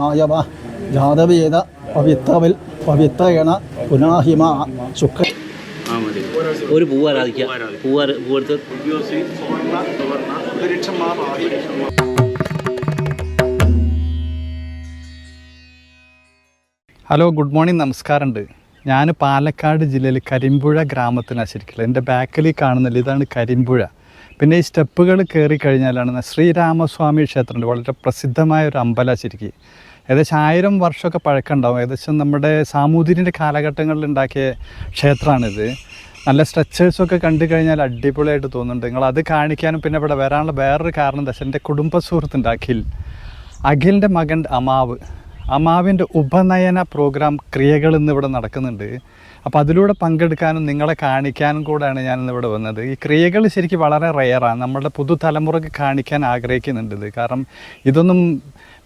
ആയവ ജാതവേദ പവിത്രവിൽ പവിത്രയണ പുനാഹിമ ശുക്ര. ഒരു പൂവ് ആരാധിക്കുക. പൂവെടുത്ത് ഹലോ, ഗുഡ് മോർണിംഗ്, നമസ്കാരമുണ്ട്. ഞാൻ പാലക്കാട് ജില്ലയിൽ കരിമ്പുഴ ഗ്രാമത്തിനാണ് ശരിക്കും. എൻ്റെ ബാക്കിൽ കാണുന്നില്ല, ഇതാണ് കരിമ്പുഴ. പിന്നെ ഈ സ്റ്റെപ്പുകൾ കയറി കഴിഞ്ഞാലാണ് ശ്രീരാമസ്വാമി ക്ഷേത്രമുണ്ട്. വളരെ പ്രസിദ്ധമായ ഒരു അമ്പലം ശരിക്കും. ഏകദേശം 1000 വർഷമൊക്കെ പഴക്കമുണ്ടാവും. ഏകദേശം നമ്മുടെ സാമൂതിരിൻ്റെ കാലഘട്ടങ്ങളിൽ ഉണ്ടാക്കിയ ക്ഷേത്രമാണിത്. നല്ല സ്ട്രക്ചേഴ്സൊക്കെ കണ്ടു കഴിഞ്ഞാൽ അടിപൊളിയായിട്ട് തോന്നുന്നുണ്ട്. നിങ്ങളത് കാണിക്കാനും പിന്നെ ഇവിടെ വരാനുള്ള വേറൊരു കാരണം എന്താ വെച്ചാൽ എൻ്റെ കുടുംബ സുഹൃത്തുണ്ട് അഖിലിൻ്റെ മകൻ അമാവിൻ്റെ ഉപനയന പ്രോഗ്രാം ക്രിയകൾ ഇന്ന് ഇവിടെ നടക്കുന്നുണ്ട്. അപ്പോൾ അതിലൂടെ പങ്കെടുക്കാനും നിങ്ങളെ കാണിക്കാനും കൂടെയാണ് ഞാനിന്നിവിടെ വന്നത്. ഈ ക്രിയകൾ ശരിക്കും വളരെ റെയറാണ്. നമ്മുടെ പുതുതലമുറയ്ക്ക് കാണിക്കാൻ ആഗ്രഹിക്കുന്നുണ്ട് ഇത്. കാരണം ഇതൊന്നും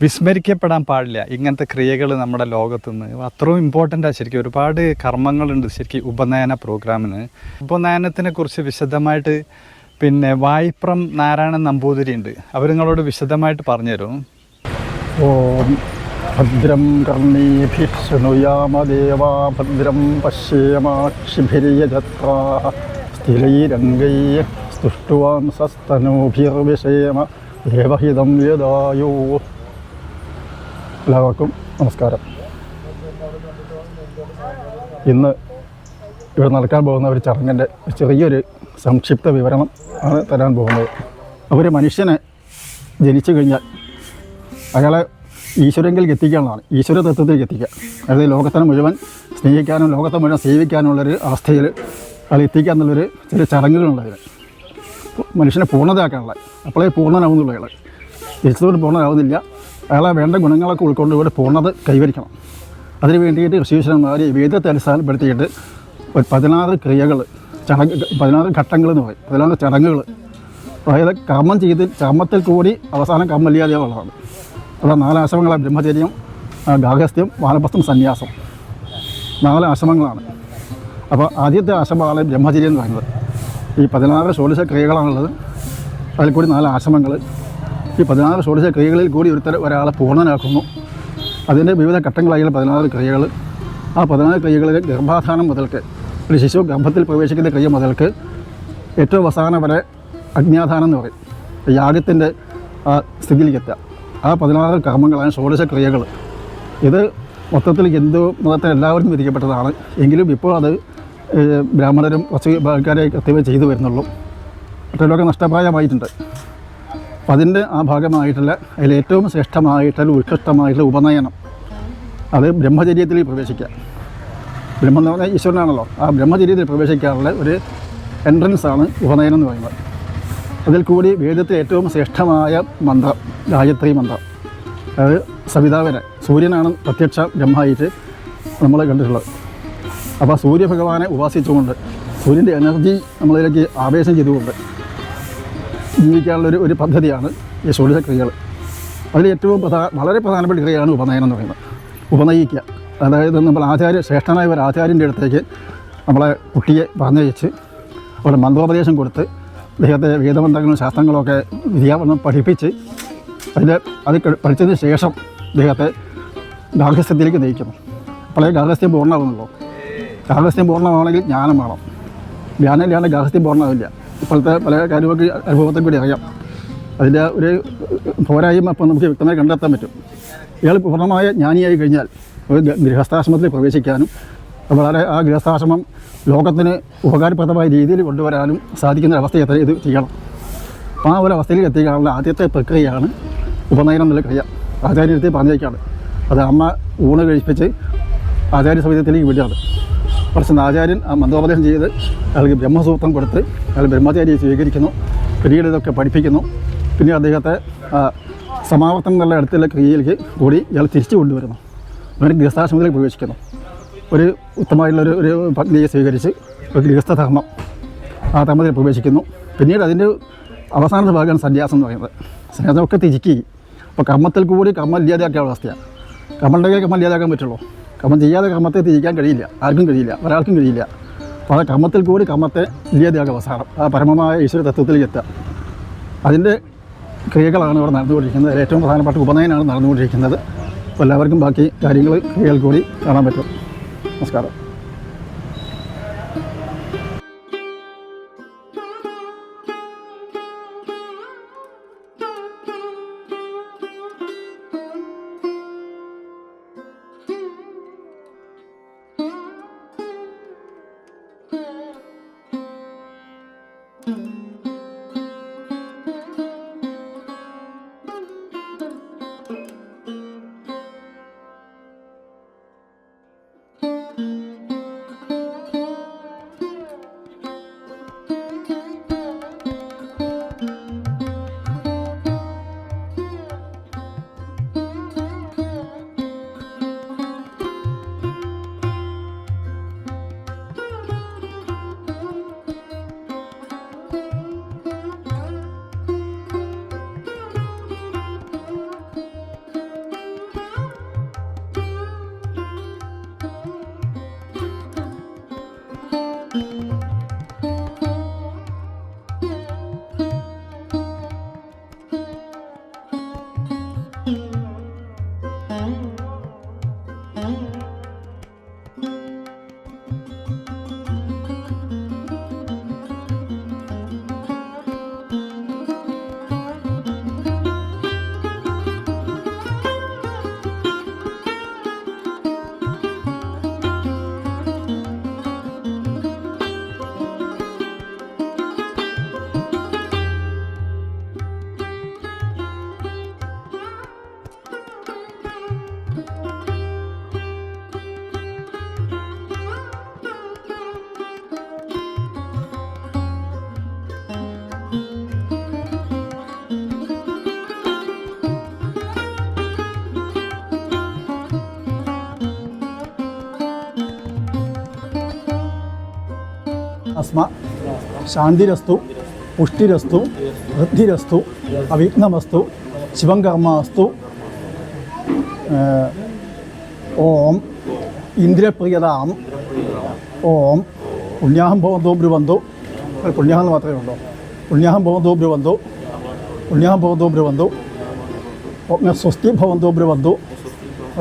വിസ്മരിക്കപ്പെടാൻ പാടില്ല, ഇങ്ങനത്തെ ക്രിയകൾ നമ്മുടെ ലോകത്തുനിന്ന്. അത്രയും ഇമ്പോർട്ടൻ്റാണ് ശരിക്കും. ഒരുപാട് കർമ്മങ്ങളുണ്ട് ശരിക്കും ഉപനയന പ്രോഗ്രാമിന്. ഉപനയനത്തിനെ കുറിച്ച് വിശദമായിട്ട് പിന്നെ വായിപ്രം നാരായണൻ നമ്പൂതിരി ഉണ്ട്. അവർ നിങ്ങളോട് വിശദമായിട്ട് പറഞ്ഞുതരും. ഓം ഭദ്രം കർണീഭിः ശൃണുയാമദേവാ ഭദ്രം പശ്യേമാക്ഷിഭിര്യജത്രാ സ്ഥിരൈരംഗൈः സ്തുഷ്ടുവാംസസ്തനൂഭിർവിഷേമ ദേവഹിതം യദായോ. എല്ലാവർക്കും നമസ്കാരം. ഇന്ന് ഇവിടെ നടക്കാൻ പോകുന്ന ഒരു ചടങ്ങിൻ്റെ ചെറിയൊരു സംക്ഷിപ്ത വിവരണം ആണ് തരാൻ പോകുന്നത്. ഒരു മനുഷ്യനെ ജനിച്ചു കഴിഞ്ഞാൽ അയാളെ ഈശ്വരങ്കിലേക്ക് എത്തിക്കാനുള്ളതാണ്, ഈശ്വര തത്വത്തിലേക്ക് എത്തിക്കുക. അതായത് ലോകത്തിനെ മുഴുവൻ സ്നേഹിക്കാനും ലോകത്തെ മുഴുവൻ സേവിക്കാനുള്ളൊരു അവസ്ഥയിൽ അയാൾ എത്തിക്കുക എന്നുള്ളൊരു ചില ചടങ്ങുകളുള്ളതിന് മനുഷ്യനെ പൂർണ്ണതയാക്കാനുള്ള. അപ്പോഴേ പൂർണ്ണനാവുന്നുള്ളൂ. അയാൾ ജനിച്ചതുകൊണ്ട് പൂർണ്ണനാവുന്നില്ല. അയാളെ വേണ്ട ഗുണങ്ങളൊക്കെ ഉൾക്കൊണ്ട് ഇവിടെ പൂർണ്ണത കൈവരിക്കണം. അതിന് വേണ്ടിയിട്ട് ഋഷീശ്വരന്മാർ വേദത്തെ അടിസ്ഥാനപ്പെടുത്തിയിട്ട് 16 ക്രിയകൾ, 16 ഘട്ടങ്ങൾ എന്ന് പറയും, 16 ചടങ്ങുകൾ. അതായത് കർമ്മത്തിൽ കൂടി അവസാനം കർമ്മല്യാതെയുള്ളതാണ്. അതാണ് 4 ആശ്രമങ്ങളാണ്: ബ്രഹ്മചര്യം, ഗാർഹസ്ഥ്യം, വാനപ്രസ്ഥം, സന്യാസം. 4 ആശ്രമങ്ങളാണ്. അപ്പോൾ ആദ്യത്തെ ആശ്രമമാണ് ബ്രഹ്മചര്യം എന്ന് പറയുന്നത്. ഈ 16 ഷോഡശ ക്രിയകളാണുള്ളത്. അതിൽ കൂടി 4 ആശ്രമങ്ങൾ. ഈ 16 ഷോഡശ ക്രിയകളിൽ കൂടി ഒരാളെ പൂർണ്ണനാക്കുന്നു. അതിൻ്റെ വിവിധ ഘട്ടങ്ങളായുള്ള 16 ക്രിയകൾ. ആ 16 ക്രിയകളിൽ ഗർഭാധാനം മുതൽക്ക്, ഒരു ശിശു ഗർഭത്തിൽ പ്രവേശിക്കുന്ന ക്രിയ മുതൽക്ക് ഏറ്റവും അവസാനം വരെ അഗ്നിയാധാനം എന്ന് പറയും, യാഗത്തിൻ്റെ ആ സ്ഥിതിയിലേക്കെത്തുക. ആ 16 കർമ്മങ്ങളാണ് ഷോഡശ ക്രിയകൾ. ഇത് മൊത്തത്തിൽ ഹിന്ദു മതത്തിൽ എല്ലാവർക്കും വിധിക്കപ്പെട്ടതാണ്. എങ്കിലും ഇപ്പോൾ അത് ബ്രാഹ്മണരും കുറച്ച് ആൾക്കാരെ കൃത്യമായി ചെയ്തു വരുന്നുള്ളൂ. മറ്റുള്ളവരൊക്കെ നഷ്ടപ്രായമായിട്ടുണ്ട്. അപ്പം അതിൻ്റെ ആ ഭാഗമായിട്ടുള്ള അതിലേറ്റവും ശ്രേഷ്ഠമായിട്ടുള്ള ഉത്കൃഷ്ടമായിട്ടുള്ള ഉപനയനം, അത് ബ്രഹ്മചര്യത്തിൽ പ്രവേശിക്കുക. ബ്രഹ്മം എന്ന് പറഞ്ഞാൽ ഈശ്വരനാണല്ലോ. ആ ബ്രഹ്മചര്യത്തിൽ പ്രവേശിക്കാനുള്ള ഒരു എൻട്രൻസാണ് ഉപനയനം എന്ന് പറയുന്നത്. അതിൽ കൂടി വേദത്തിൽ ഏറ്റവും ശ്രേഷ്ഠമായ മന്ത്രം ഗായത്രി മന്ത്രം, അത് സവിതാവിനെ, സൂര്യനാണ് പ്രത്യക്ഷ ബ്രഹ്മമായിട്ട് നമ്മൾ കണ്ടിട്ടുള്ളത്. അപ്പോൾ സൂര്യഭഗവാനെ ഉപാസിച്ചുകൊണ്ട് സൂര്യൻ്റെ എനർജി നമ്മളിലേക്ക് ആവേശം ചെയ്തുകൊണ്ട് ജീവിക്കാനുള്ളൊരു പദ്ധതിയാണ് ഈ ഷോഡശ ക്രിയകൾ. അതിൽ ഏറ്റവും വളരെ പ്രധാനപ്പെട്ട ക്രിയയാണ് ഉപനയനം എന്ന് പറയുന്നത്. ഉപനയിക്കുക, അതായത് നമ്മൾ ശ്രേഷ്ഠനായ ഒരു ആചാര്യൻ്റെ അടുത്തേക്ക് നമ്മളെ കുട്ടിയെ പറഞ്ഞയച്ച് അവിടെ മന്ത്രോപദേശം കൊടുത്ത് അദ്ദേഹത്തെ വേദമന്ത്രങ്ങളും ശാസ്ത്രങ്ങളൊക്കെ വിദ്യാഭ്യാസം പഠിപ്പിച്ച് അത് പഠിച്ചതിന് ശേഷം അദ്ദേഹത്തെ ഗാർഹസ്ഥ്യത്തിലേക്ക് നയിക്കുന്നു. അപ്പോഴേ ഗാർഹസ്ഥ്യം പൂർണ്ണമാകുന്നുള്ളൂ. ഗാർഹസ്ഥ്യം പൂർണ്ണമാണെങ്കിൽ ജ്ഞാനം വേണം. ജ്ഞാനം ഇല്ലാണ്ട് ഗാർഹസ്ഥ്യം പൂർണ്ണമാവില്ല. ഇപ്പോഴത്തെ പല കാര്യങ്ങൾക്ക് അനുഭവത്തിൽ കൂടി അറിയാം. അതിൻ്റെ ഒരു പോരായ്മ അപ്പോൾ നമുക്ക് വ്യക്തമായി കണ്ടെത്താൻ പറ്റും. ഇയാൾ പൂർണ്ണമായ ജ്ഞാനിയായി കഴിഞ്ഞാൽ ഒരു ഗൃഹസ്ഥാശ്രമത്തിൽ പ്രവേശിക്കാനും വളരെ ആ ഗൃഹസ്ഥാശ്രമം ലോകത്തിന് ഉപകാരപ്രദമായ രീതിയിൽ കൊണ്ടുവരാനും സാധിക്കുന്ന ഒരവസ്ഥ ഇത് ചെയ്യണം. അപ്പോൾ ആ ഒരു അവസ്ഥയിൽ എത്തിക്കാനുള്ള ആദ്യത്തെ പ്രക്രിയയാണ് ഉപനയനം എന്നുള്ള ക്രിയ. ആചാര്യത്തെ പറഞ്ഞേക്കാണ്. അത് അമ്മ ഊണ് കഴിപ്പിച്ച് ആചാര്യ സമിതിയിലേക്ക് വിടുകയാണ്. കുറച്ച് ആചാര്യൻ ആ മന്ത്രോപദേശം ചെയ്ത് അയാൾക്ക് ബ്രഹ്മസൂത്രം കൊടുത്ത് അയാൾ ബ്രഹ്മചാരിയെ സ്വീകരിക്കുന്നു. പിന്നീട് ഇതൊക്കെ പഠിപ്പിക്കുന്നു. പിന്നെ അദ്ദേഹത്തെ സമാവർത്തനം എന്നുള്ള അടുത്തുള്ള ക്രിയയിലേക്ക് കൂടി ഇയാൾ തിരിച്ചു കൊണ്ടുവരുന്നു. അങ്ങനെ ഗൃഹസ്ഥാശ്രമത്തിലേക്ക് പ്രവേശിക്കുന്നു. ഒരു ഉത്തമമായിട്ടുള്ളൊരു പത്നിയെ സ്വീകരിച്ച് ഒരു ഗൃഹസ്ഥധർമ്മം, ആ ധർമ്മത്തിൽ പ്രവേശിക്കുന്നു. പിന്നീട് അതിൻ്റെ അവസാനത്തെ ഭാഗമാണ് സന്യാസം എന്ന് പറയുന്നത്. സന്യാസമൊക്കെ തിരിക്കി. അപ്പോൾ കർമ്മത്തിൽ കൂടി കർമ്മം ഇല്ലാതെയാക്കിയുള്ള അവസ്ഥയാണ്. കർമ്മം ഉണ്ടെങ്കിൽ കർമ്മം ഇല്ലാതാക്കാൻ പറ്റുള്ളൂ. കർമ്മം ചെയ്യാതെ കർമ്മത്തെ തിരിക്കാൻ കഴിയില്ല, ആർക്കും കഴിയില്ല, ഒരാൾക്കും കഴിയില്ല. അപ്പോൾ ആ കർമ്മത്തിൽ കൂടി കർമ്മത്തെ ഇല്ലാതെയാക്കുക അവസാനം ആ പരമമായ ഈശ്വര തത്വത്തിലേക്ക് എത്തുക. അതിൻ്റെ ക്രിയകളാണ് ഇവിടെ നടന്നുകൊണ്ടിരിക്കുന്നത്. അതിൽ ഏറ്റവും പ്രധാനപ്പെട്ട ഉപനയനാണ് നടന്നുകൊണ്ടിരിക്കുന്നത്. അപ്പോൾ എല്ലാവർക്കും ബാക്കി ക്രിയകൾ കൂടി കാണാൻ പറ്റും. നമസ്കാരം. अस्मा शांतिरस्तु पुष्टिरस्तु वृद्धिरस्तु अविघ्नमस्तु शिवंकर्मास्तु। ओम इंद्रप्रियताम ओम पुण्याहं भवन्तु ब्रुवन्तु। पुण्याहं मात्रमे उള്ളൂ. पुण्याहं भवन्तु ब्रुवन्तु, पुण्याहं भवन्तु ब्रुवन्तु। ओम स्वस्ति भवन्तु ब्रुवन्तु,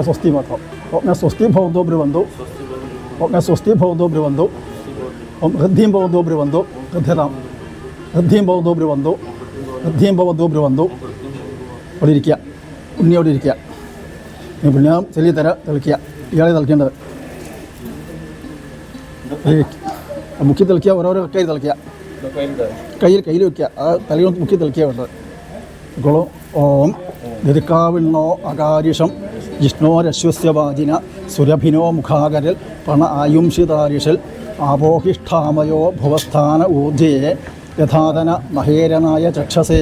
स्वस्ति मात्रम्. ओम स्वस्ति भवन्तु ब्रुवन्तु, ओम स्वस्ति भवन्तु ब्रुवन्तु. ओम वृद्धिं भवन्तु ब्रुवन्तु, वृद्ध्यतां वृद्धिं भवन्तु ब्रुवन्तु, वृद्धिं भवन्तु ब्रुवन्तु. അവിടെ ഇരിക്കുക, ഉണ്ണി അവിടെ ഇരിക്കുക. പുണ്യം ചെല്ലി തെളിക്കുക. ഇയാളെ തെളിക്കേണ്ടത് മുക്കി തെളിക്കുക. ഓരോരോ കൈ തെളിക്കുക, കയ്യിൽ വയ്ക്കുക. ആ തലയിൽ മുക്കി തെളിക്കുക വേണ്ടത്. ഓം ദീർഘാവിണ്ണോ അകാരിഷം ജിഷ്ണോരശ്വസ്യ വാജിന സുരഭിനോ മുഖാകരൽ പ്രണ ആയുംഷിതാരിഷൽ ആപോഹിഷ്ഠാമയോ ഭുവസ്ഥാന ഊർജേ യഥാതന മഹേരനായ ചക്ഷസേ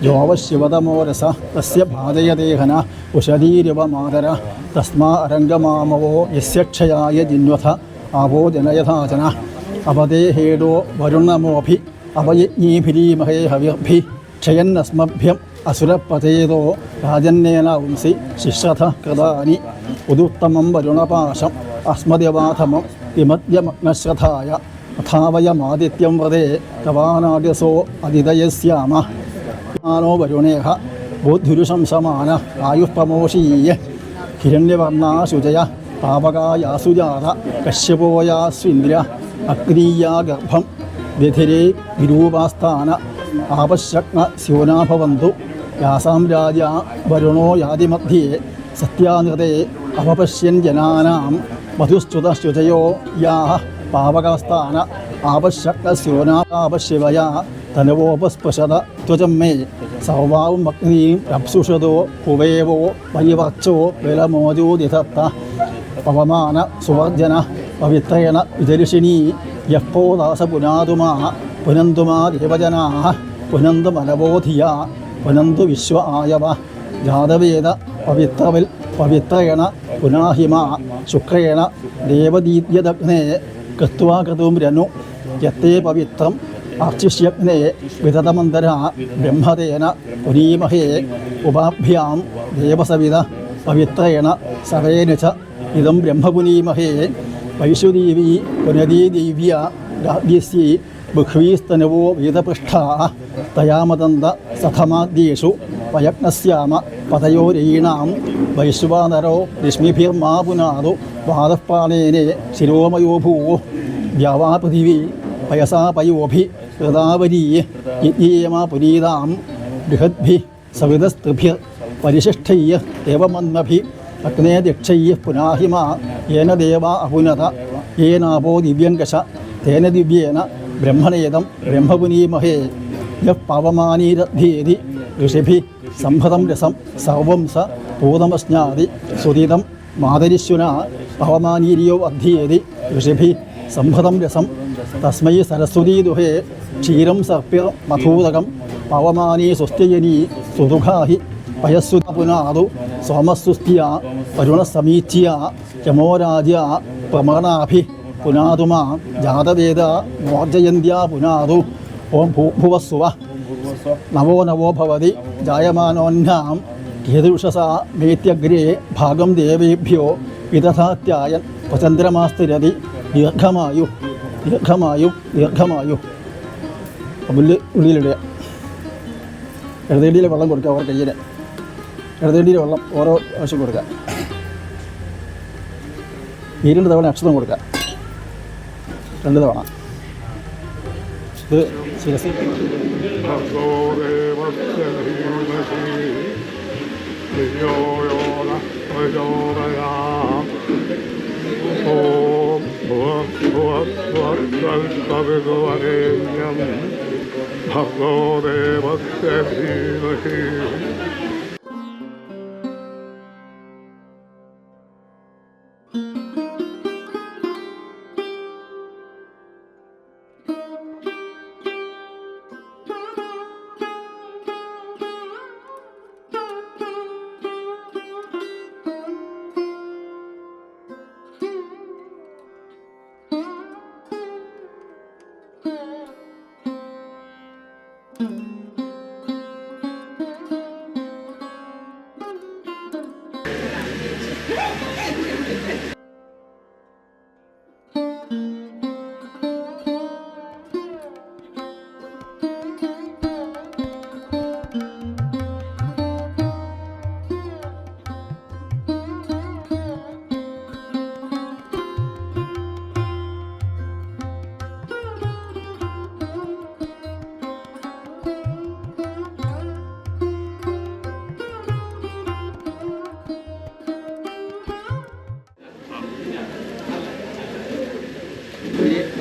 യോവശ്ശിവതമോരസ തസ്യ ഭാജയദേഹന ഉഷധീരിവ മാതര തസ്മാ അരംഗമാമവോ യസ്യക്ഷയായ ജിന്വഥ ആവോ ജനയഥാചന അപദേഹേടോ വരുണമോഭി അപയജ്ഞീഭിരീമഹേ ഹവിർഭി ക്ഷയന്നസ്മഭ്യം അസുരപതേതോ രാജന്യേന ഉംസി ശിശ്രഥ കൃതാനി ഉദുത്തമം വരുണപാശം അസ്മദ്യവാധമം വിമദ്യമഗ്നശ്രദ്ധായ അഥാവയമാദിത്യം വ്രതേ കവാനാഗ്യസോ അതിദയസ്യാമ ോ വരുണേഹ ബോദ്ധ്യുരുശംസമാന ആയുഃപ്രമോഷീയ ഹിരണ്യവർണാശുചയ പാവകായാസുജാത കശ്യപോയാസ്വിന്ദ്ര അഗ്നീയാ ഗർഭം വ്യധിരേ വിരൂപാസ്ഥാന ആപശഗ്ന സ്യോനാഭവന്തു യാസാം രാജ വരുണോ യാതിമധ്യേ സത്യാനൃതേ അപപശ്യൻ ജനാനാം മധുസ്തുതശുചയോ യാഹ പാവകസ്ഥാന ആപശഗ്ന സ്യോനാപശിവയാ തനവോപസ്പശത ത്വചം മേ സർവാവും അഗ്നീം അപ്സുഷതോ ഹുവേവോ വൈവർച്ചോ വിലമോജോദിധത്ത പവമാന സുവർജന പവിത്രേണ വിജരിഷിണീ യപ്പോദാസ പുനാതുമാ പുനന്തുമാ ദേവജനാ പുനന്തു മനവോധിയ പുനന്തു വിശ്വ ആയവ ജാതവേദ പവിത്രവിൽ പവിത്രേണ പുനാഹിമ ശുക്രേണ ദേവദീദ്യദഗ്നേ കൃത്വാ കൃതുംരനു യത്തേ പവിത്രം അർച്ചിഷ്യഗ്നേ വിതതമന്തര ബ്രഹ്മതേന പുനീമഹേ ഉപാഭ്യാം ദേവസവിത പവിത്രേണ സവേന ച ഇദം ബ്രഹ്മപുനീമഹേ വൈശ്വദീവീ പുനരീദേവ്യ രാജ്യസ്യൈ ബഹ്വീസ്തനവോ വീതപൃഷ്ഠാ തയാമതന്ത സഥമാദ്യേഷു പയഗ്നസ്യാമ പതയോരീണാം വൈശ്വാനരോ രശ്മിഭിർമാ പുനാദു വാദഃപാണേനേ ശിരോമയോ ഭൂവോ ദ്യാവാ പൃഥിവീ പയസാ പയോഭി ഹൃദാവരീ യജ്ഞേയമാ പുനീതാം ബൃഹദ്ഭി സവിതസ്തൃഭിർ പരിശിഷ്ടയ്യ ദേവമന്മഭി അഗ്നേ ദക്ഷയ്യ പുനാഹിമാ യേന ദേവാ അപുനത യേനാപോ ദിവ്യങ്കശ തേന ദിവ്യേന ബ്രഹ്മണേദം ബ്രഹ്മപുനീമഹേ യഃ പവമാനീരദ്ധേതി ഋഷിഭി സംഭതം രസം സർവം സ പൂതമസ്നാതി സുതിതം മാതരിശ്വന പവമാനീര്യോ അധ്യേതി ഋഷിഭി സംഭതം രസം തസ്മൈ സരസ്വതീദുഹേ ക്ഷീരം സർപ്യ മധൂതകം പവമാനീ സുസ്ഥയനീ സുദുഃഖാഹി പയസ്സുത പുനാദു സോമസ്സുസ്ത്യ വരുണസമീച്യ യമോരാജ്യ പ്രമണാഭി പുനാതുമാ ജാതവേദ മോർജയന്ത്യാ പുനാദു ഓം ഭൂഭുവസ്സുവ നവോ നവോ ഭവതി ജായമാനോന്യാം കേതുഷസാ മേത്യഗ്രേ ഭാഗം ദേവേഭ്യോ വിദധാത്യായൻ പ്രചന്ദ്രമാസ്തിരതി ദീർഘമായു ദീർഘമായു ദീർഘമായു ഉള്ളിലിടുക. ഇടതേണ്ടിയിലെ വെള്ളം കൊടുക്കുക. അവർ കയ്യിൽ ഇടതേണ്ടിയിലെ വെള്ളം ഓരോ ആവശ്യം കൊടുക്കുക. 2 തവണ അക്ഷതം കൊടുക്കുക. 2 തവണ ഇത് ശിരസിൽ ഭഗോ ദേവസ്യ ധീമഹി.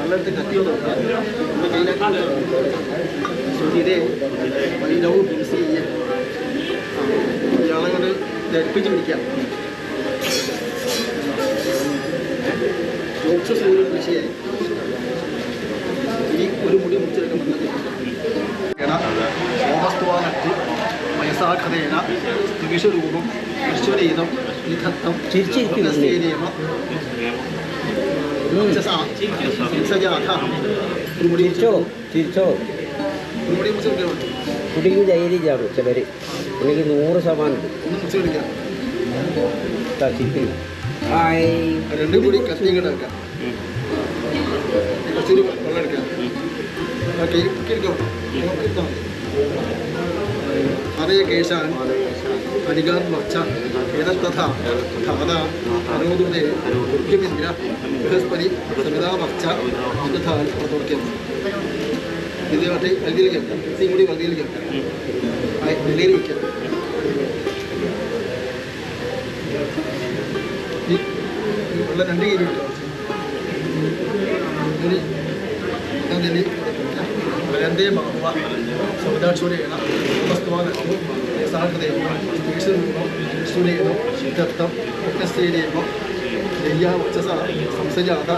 വെള്ളമെടുത്ത് കത്തിയോട് ശ്രുതിയുടെ വൈരവും ഹിംസ ചെയ്യുക. ഇയാളെ കൊണ്ട് ധരിപ്പിച്ച് പിടിക്കാം. മോക്ഷസൂര്യ കൃഷിയായി ഈ ഒരു മുടി മുറിച്ചെടുക്കുന്നുണ്ട്. സോമസ്തുവാനറ്റ് വയസാഖതേന സ്ത്രീഷരൂപം ഈശ്വരീതം നിധത്തം ചിരിച്ചിരിക്കുന്നേമ കുട്ടിക്ക് ധൈര്യമാണ് ചിലര് എനിക്ക് 100% രണ്ടും കൂടി കത്തി ഇങ്ങോട്ട് വെക്കാം. കുറച്ചൊരു വെള്ളം എടുക്കാം. അതേ കേശാൻ അധികാർ വച്ച ഏതത്തഥാ ധാത അനോദുദേ മുഖ്യമേന്ദ്ര ബൃഹസ്പതി സമിതാ വച്ച അന്തഥാൽ പ്രതോക്യം. ഇതേവട്ടെ വലുതിയിലേക്ക് വെക്കാം. ഇത്തിയും കൂടി വലുതിയിലേക്ക് വെക്കാം. വെള്ളിയിൽ വയ്ക്കാം. ഈ വെള്ളം 2 കിലോ കിട്ടും. വരന്തേ മഹുവ സൗദാക്ഷൂരേണ വസ്തുവാനു സാഹൃദയം ഈശ്വരൂപം ഈശ്വരേണം ദത്തം യജ്ഞശ്രീരേമം ദയ്യാ വച്ചസ സംസജാത.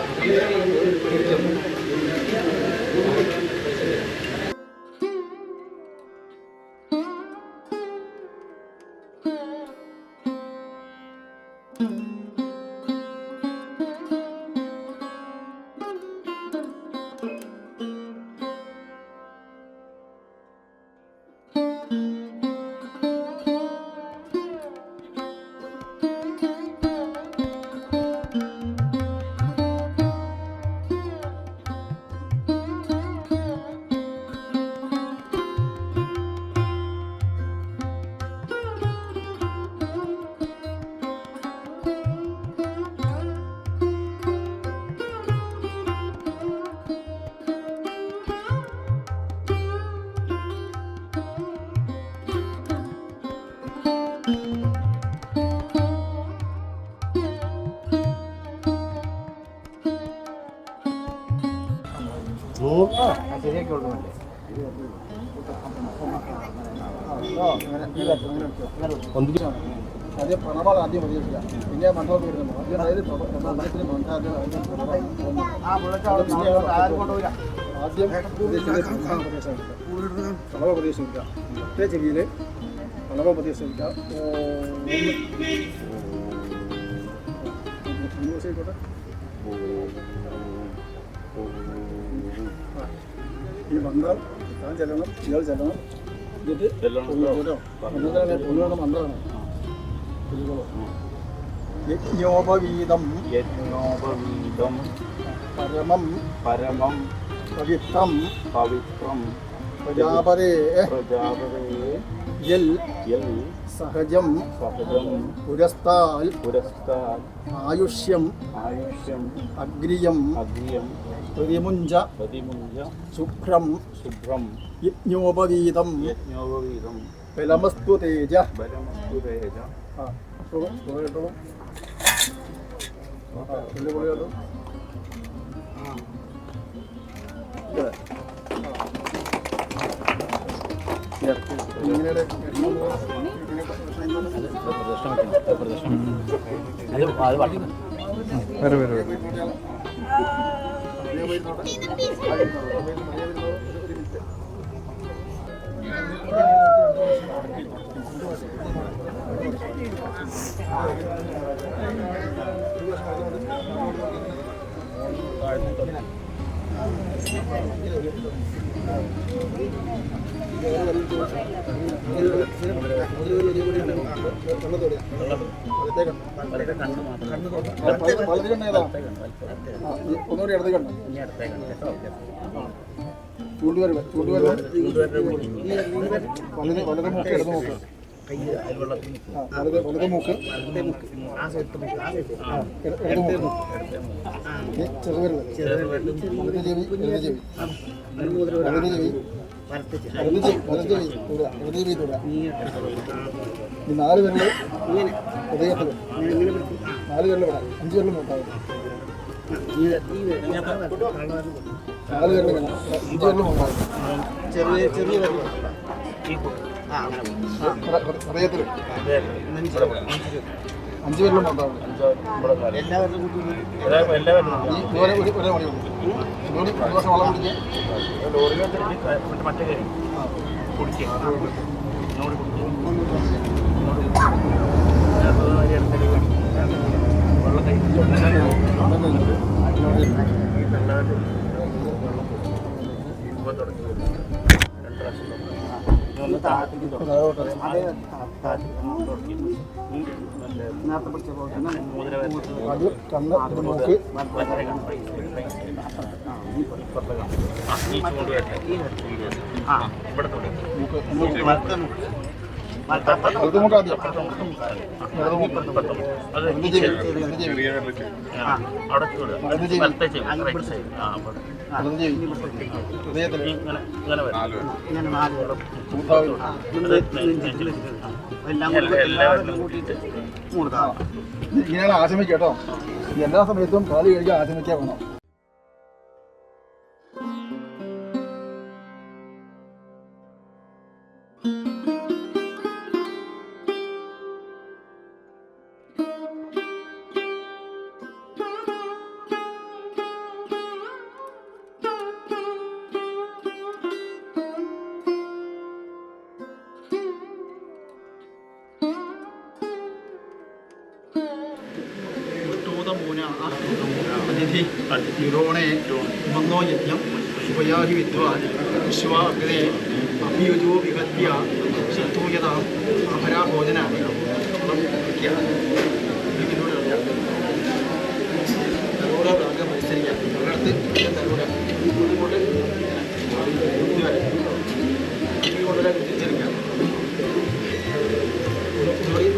ആദ്യം പണമാണ് ആദ്യം പ്രതീക്ഷിക്കുക, പിന്നെ മണ്ഡലത്തിൽ വരുന്നത് ആദ്യം അതായത് മനസ്സിന് ആദ്യം പണവ പ്രതീക്ഷിക്കുക, മറ്റേ ചെവിയിൽ പണവ പ്രതീക്ഷിക്കുക. ഈ മന്ത്രം താൻ ചെല്ലണം, ഇയാൾ ചെല്ലണം, എന്നിട്ട് പൊന്നുകൊണ്ട് മന്ത്രമാണ്. യജ്ഞോപവീതം പരമം പവിത്രം പ്രജാപതേ യൽ സഹജം പുരസ്താൽ ആയുഷ്യം അഗ്രിയം പ്രതിമുഞ്ച ശുഭ്രം യജ്ഞോപവീതം ബലമസ്തു തേജ. ഒന്നുകൂടി അടുത്ത് കണ്ടു ചൂണ്ടുവരവ് വലത് മൂക്ക് ഇടത് മൂക്ക് വലത് മൂക്ക് ചെറുവരുത് വലത് ചെവി ഇടത് ചെവി വലത് ചെവി ഇടത് ചെവി തൊടുക. ഈ 4 വിരല് ഹൃദയത്തിൽ, 4 വിരല് വേണം, 5 വിരലും ഉണ്ടാവും. 4 വിരല് വേണം, 5 വിരലും ഉണ്ടാവും. ഹൃദയത്തിൽ 5 വിരലും ഉണ്ടാവും. ഒരേ മണി ഒരു വർഷം വളം അത് കണ്ണ് മൂക്ക് മൂക്ക് ആദ്യം ഇങ്ങനെയാണ് ആശമിക്കുക കേട്ടോ. എല്ലാ സമയത്തും കാല് കഴിക്കാൻ ആശമിക്കാൻ വേണം. അതിഥി മന്നോ യജ്ഞം ശുഭയാഹി വിദ്വാൻ വിശ്വാഗ്രേ അഭിയുജോ വിഹത്യ ശത്രുയത അപരാഭോജനാണ് തലോടെ ഭാഗം മത്സരിക്കാം. ഒരിടത്ത് തലോടെ കൊണ്ട് കൊണ്ടുവരാൻ തിരിച്ചെടുക്കാം.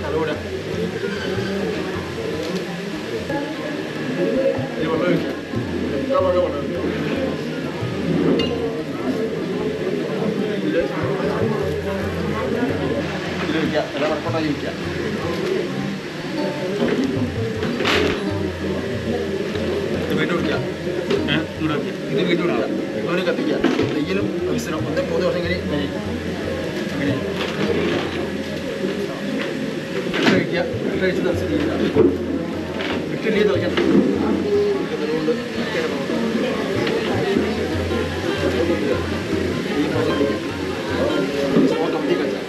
തലോടെ ഇത് വീട്ടിൽ കൊടുക്കുക, ഇവന് കത്തിക്കുക. നെയ്യിലും പൈസനും 1-3 വർഷം ഇങ്ങനെ അങ്ങനെ കഴിച്ച് തളിച്ചിട്ടില്ല വിട്ടില്ലേ തളിക്കണം അതുകൊണ്ട് കമ്പനി കഴിച്ചാൽ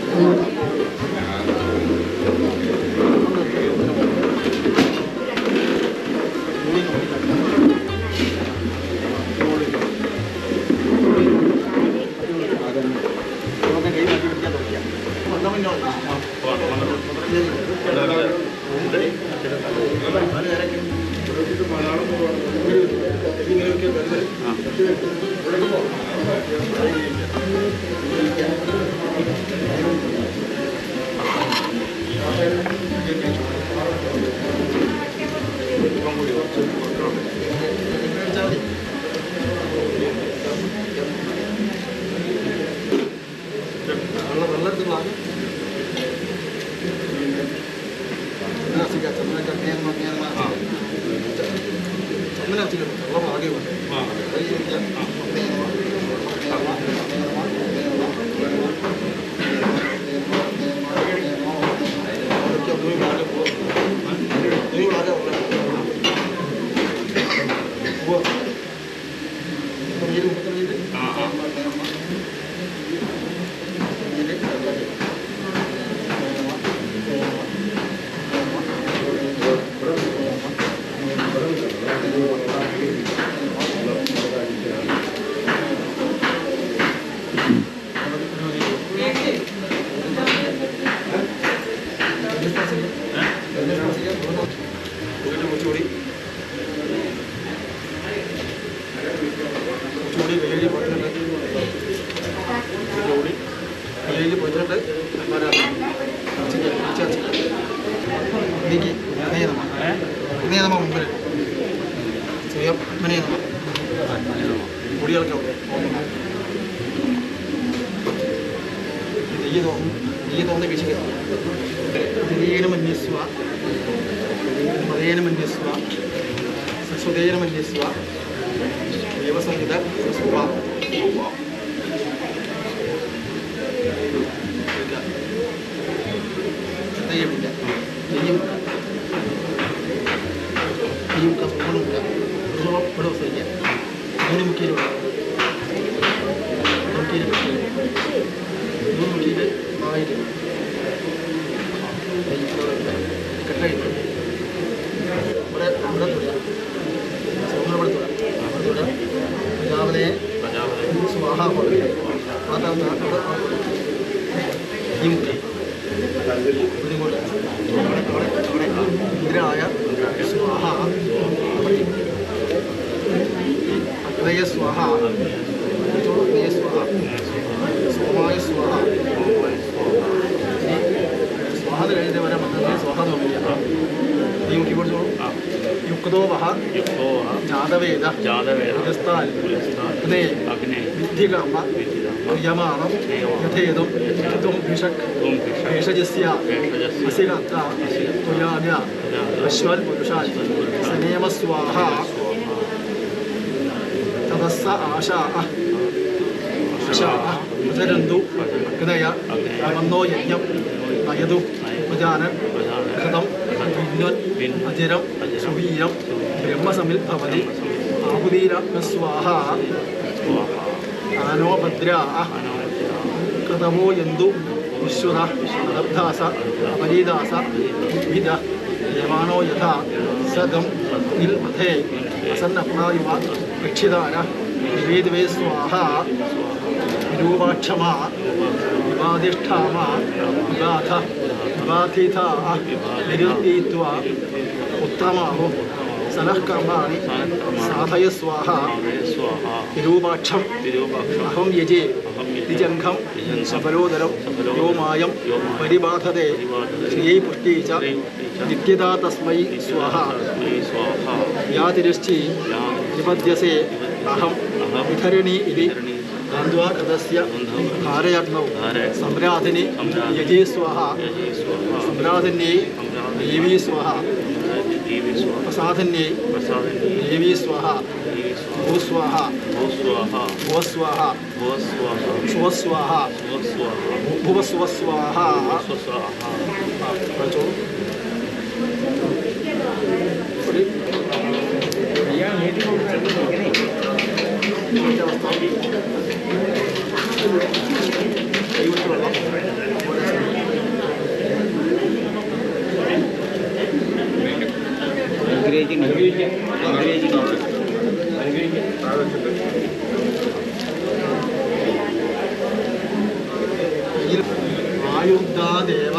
ആയുദ്ധാദേവ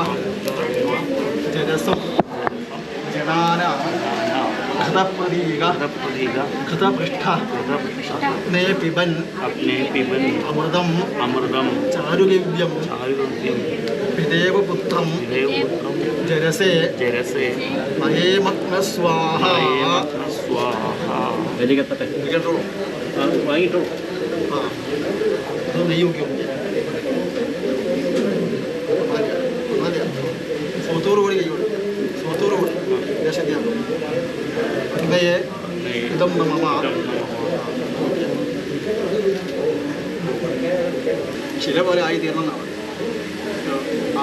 ജനസം ജനാന ഘൃതപ്രതീക ഘൃതപൃഷ്ഠ അഗ്നേ പിബൻ അമൃതം ചാരുഗവ്യം പിതേവപുത്രം ജരസേ മഹേമഗ്ന സ്വാഹ. കേട്ടോളൂ. വാങ്ങിട്ടോളൂ. ആ അത് നെയ്യ് നോക്കി സുഹൃത്തോടു കൂടി കൈ കൊടുക്കും. സുഹൃത്തോടു കൂടി ദേശത്തെയാണ് ഹൃദയെ ഇതം നമ ശില പോലെ ആയി തീർന്നെന്നാണ്.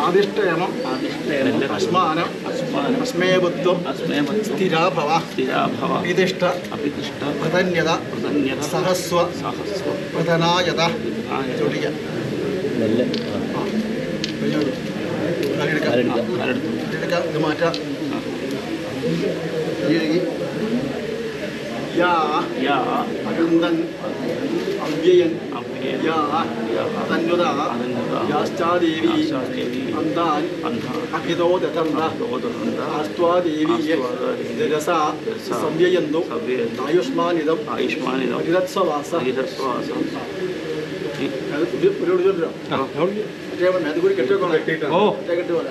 ആദിഷ്ടയമം അസ്മാനം അസ്മേബുദ്ധം സ്ഥിരാഭവ വിദിഷ്ട പ്രധന്യത സഹസ്വ പ്രധനായത ചോദിക്കാം. എടുക്കാം. ഇത് മാറ്റാം. അകന്തൻ അവ്യയൻ തന്വത യാശ്ചാദേവി അന്താൻ അഭിതോ ദതന്ത ആസ്ത്വാദേവി ജലസ സംവ്യയന്തു ആയുഷ്മാനിതം ഹരിതത്സവാസ. അത് കൂടി കെട്ടിവെക്കണം. കെട്ടുപോലെ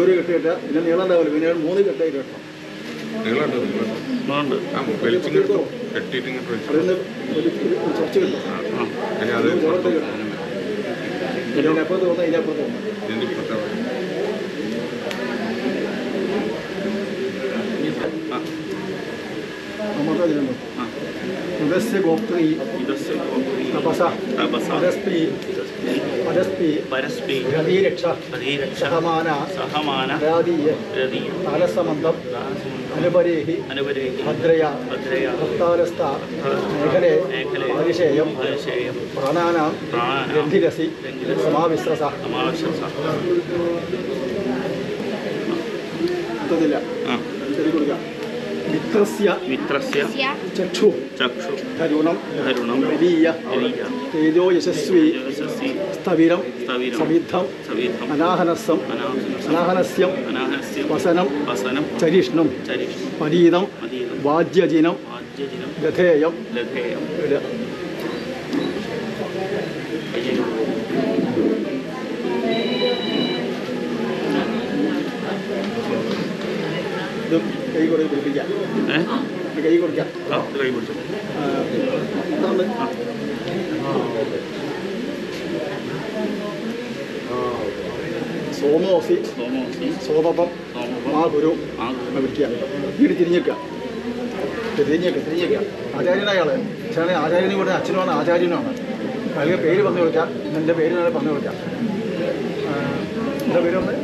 ഒരു കെട്ടിയിട്ട് പിന്നെ നീളം ഉണ്ടാവില്ല. പിന്നെ 3 കെട്ടായിട്ട് കേട്ടോ. അതിന് ചർച്ച കിട്ടും. ഇതിനപ്പുറത്ത് തോന്നാം. ഇതിനപ്പുറത്ത് തോന്നാം. ഉദസ്യ ഗോപ്ത്രീ തപസ പരസ്പി ഗതീരക്ഷ സഹമാന രാധീയ കാലസമന്തം അനുപരേഹി ഭദ്രയ ഭക്താലസ്ഥ മേഖലേ പരിശേയം പ്രാണാനാം ഗ്രന്ഥിരസി സമാവിശ്രസ. ില്ല ശരി കൊടുക്കാം. മിത്രസ്യ ചക്ഷു കരുണം വലിയ തേജോ യശസ്വി സ്ഥവിരം സമിദ്ധം അനാഹനസ്യം വസനം ചരിഷ്ണം പരീതം വാജ്യജിനം ലഥേയം. കൈ കൊടുത്ത് പിടിപ്പിക്കാം. കൈ കൊടുക്കാം. സോമോസി സോമപം ആ ഗുരു വിളിക്കുക. വീട് തിരിഞ്ഞേക്കുക. ആചാര്യനായ ആള്. പക്ഷേ ആചാര്യനും കൂടെ അച്ഛനുമാണ് ആചാര്യനുമാണ്. അല്ലെങ്കിൽ പേര് പറഞ്ഞു കൊടുക്കാം. എൻ്റെ പേര് ഞാൻ പറഞ്ഞു കൊടുക്കാം. എന്താ പേര് വന്നത്?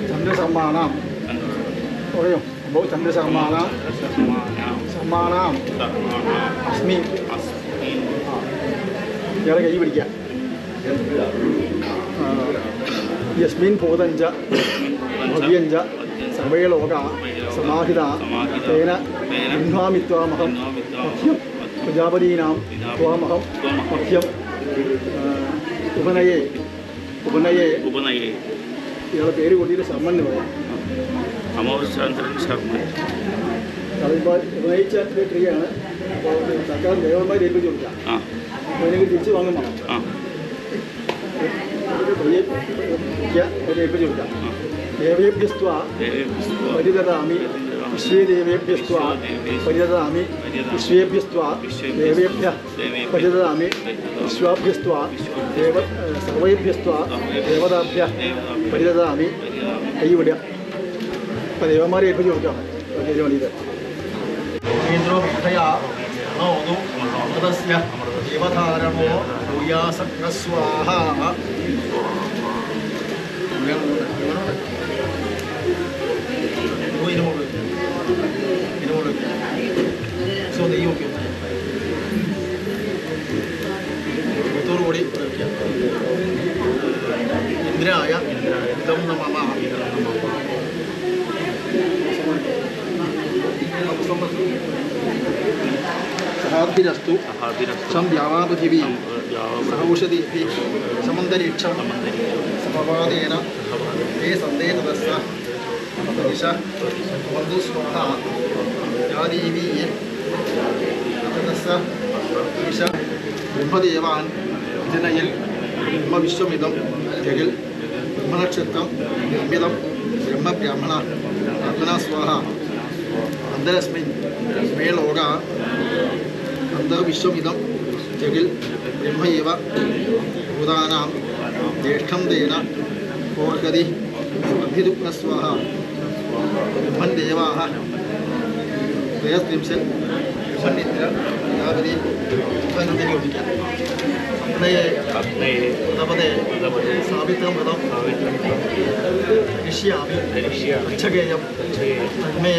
ചന്ദ്രശർമാണാം പറയും. അപ്പോൾ ചന്ദ്രശർമാണാം അസ്മി. ഇയാളെ കൈ പിടിക്കാം. യസ്മിൻ ഭൂതഞ്ച ഭവ്യഞ്ച സർവേ ലോക സമാഹിത തേന ഗൃഹാമിത്വാമഹം മഹ്യം പ്രജാപതീനാം ത്വാമഹം മഹ്യം ഉപനയേ ഇയാളെ പേര് കൂട്ടിയിട്ട് ശർമ്മൻ എന്ന് പറയാം. അമോചന്ദ്രൻ ശർമ്മ. അതിപ്പോൾ ഉപനയിച്ച ക്രിയയാണ്. അപ്പോൾ തൽക്കാലം ദേവന്മാരെ ഏൽപ്പിച്ച് കൊടുക്കാം. അപ്പോൾ എനിക്ക് തിരിച്ച് വാങ്ങുമ്പോൾ ഏൽപ്പിച്ച് കൊടുക്കാം. ദേവേഭ്യസ്ത്വാ പരിദദാമി വിശ്വേദേവേഭ്യസ്ത്വാ പരിദദാമി വിശ്വേഭ്യസ്ത്വാ ദേവേഭ്യഃ പരിദദാമി വിശ്വാഭ്യസ്ത്വാ സർവേഭ്യസ്ത്വാ ദേവതാഭ്യഃ പരിദദാമി. കൈ വിടുക. ഇപ്പം ദേവന്മാരെ ഏൽപ്പിച്ച് കൊടുക്കാം വലിയ വേണ്ടിയിട്ട് കേന്ദ്രോ മേധയാ അമോദു അമൃതസ്യ ജീവധാരണോ ഭൂയാസക്രസ്വാഹ നെയ്യ് നോക്കി കൂടി ഇന്ദ്രായ ഇതം നമ സഹാഭിരസ്തു സം ദ്യാവാപൃഥിവീ സഹൗഷധി സമന്തരീക്ഷം സമപാദേന ഹേ സന്ദേതസ്യ ദിശ ബന്ധു സ്വാഹ യാദീവീ തസ്യ ദിശ ബ്രഹ്മദേവാൻ ജനയിൽ ബ്രഹ്മവിശ്വമിതം ജഗൽ ബ്രഹ്മനക്ഷത്രം നിർമ്മിതം ബ്രഹ്മബ്രാഹ്മണ ആത്മനാ സ്വാഹ അന്തരസ്മിൻ മേ ലോക അന്തർവിശ്വമിതം ജഗൽ ബ്രഹ്മയേവ ഭൂതാനാം ജ്യേഷ്ഠം തേന ഓർഹതി അഭിരുപ്നസ്വാഹ ബ്രഹ്മൻ ദേവാഹ ത്രയസ്ത്രിംശൻ ബ്രഹ്മനിദ്ര യാവതി ഉപയോഗിക്കാം പ്രതപദേ സാവിത്രമൃതം കരിഷ്യാമി പൃച്ഛകേയം തന്മേ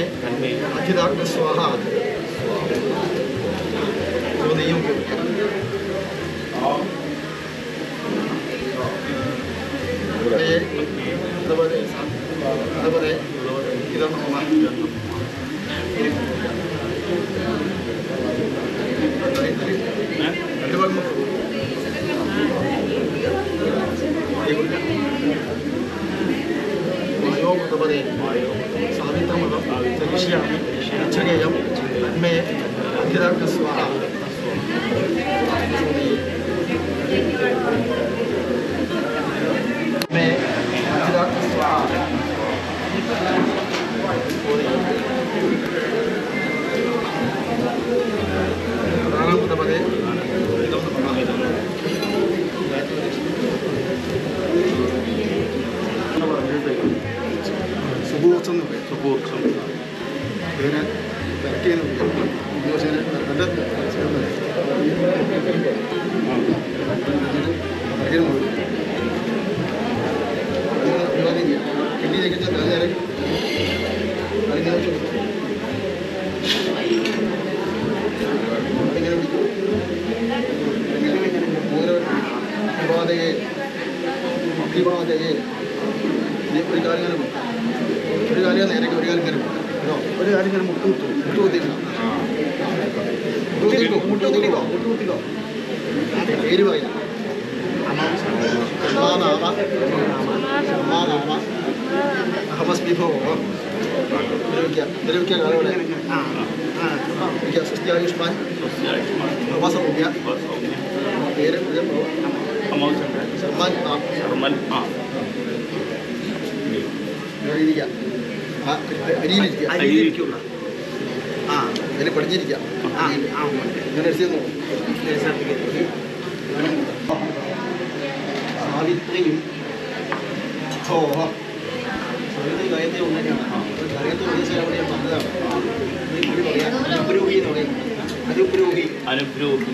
അഖിലാഗ്നസ്വാഹ നെയ്യും ഉപയോഗിക്കാം പ്രതപദേ ഇതം വായോപതപദേ സാവിത്രമൃതം കരിഷ്യാമി പൃച്ഛകേയം തന്മേ അഖിലാഗ്നസ്വാഹ मे अखिलाग्नस्वाहा प्राणापदपदे इदं സുബൂർക്ഷം എന്ന് പറയും സുബൂർക്ഷം ഇതിനെ തിരക്കിയെന്ന് വിളിക്കും ഉദ്യോഗസ്ഥനെ നല്ല കിണ്ടിയിലേക്ക് നേരെ അതിങ്ങനെ അഭിവാദയെ ഒരു കാര്യം ഇങ്ങനെ ഒരു കാര്യം നേരെ ഒരു കാര്യം ഇങ്ങനെ കേട്ടോ ഒരു കാര്യം ഇങ്ങനെ മുട്ടുകുത്തിക്കോ പേര് പറയില്ല അഹമസ്മിഭോ ദ്രവിക്ക കാലോടെ സസ്യായുഷ്മാൻ ഭവസൗമ്യ പേര് ശർമ്മൻ അരിയിലിരിക്കുക ആ അതിൽ പഠിച്ചിരിക്കാം ഇങ്ങനെ എടുത്തു സാവിത്രിയും സാവിത്രി കാര്യത്തെ ഒന്നിനാണ് കാര്യത്തെ ഉദ്ദേശം എവിടെയാണ് വന്നതാണ് അനുപുരോഹി എന്ന് പറയും അനുപുരോഹി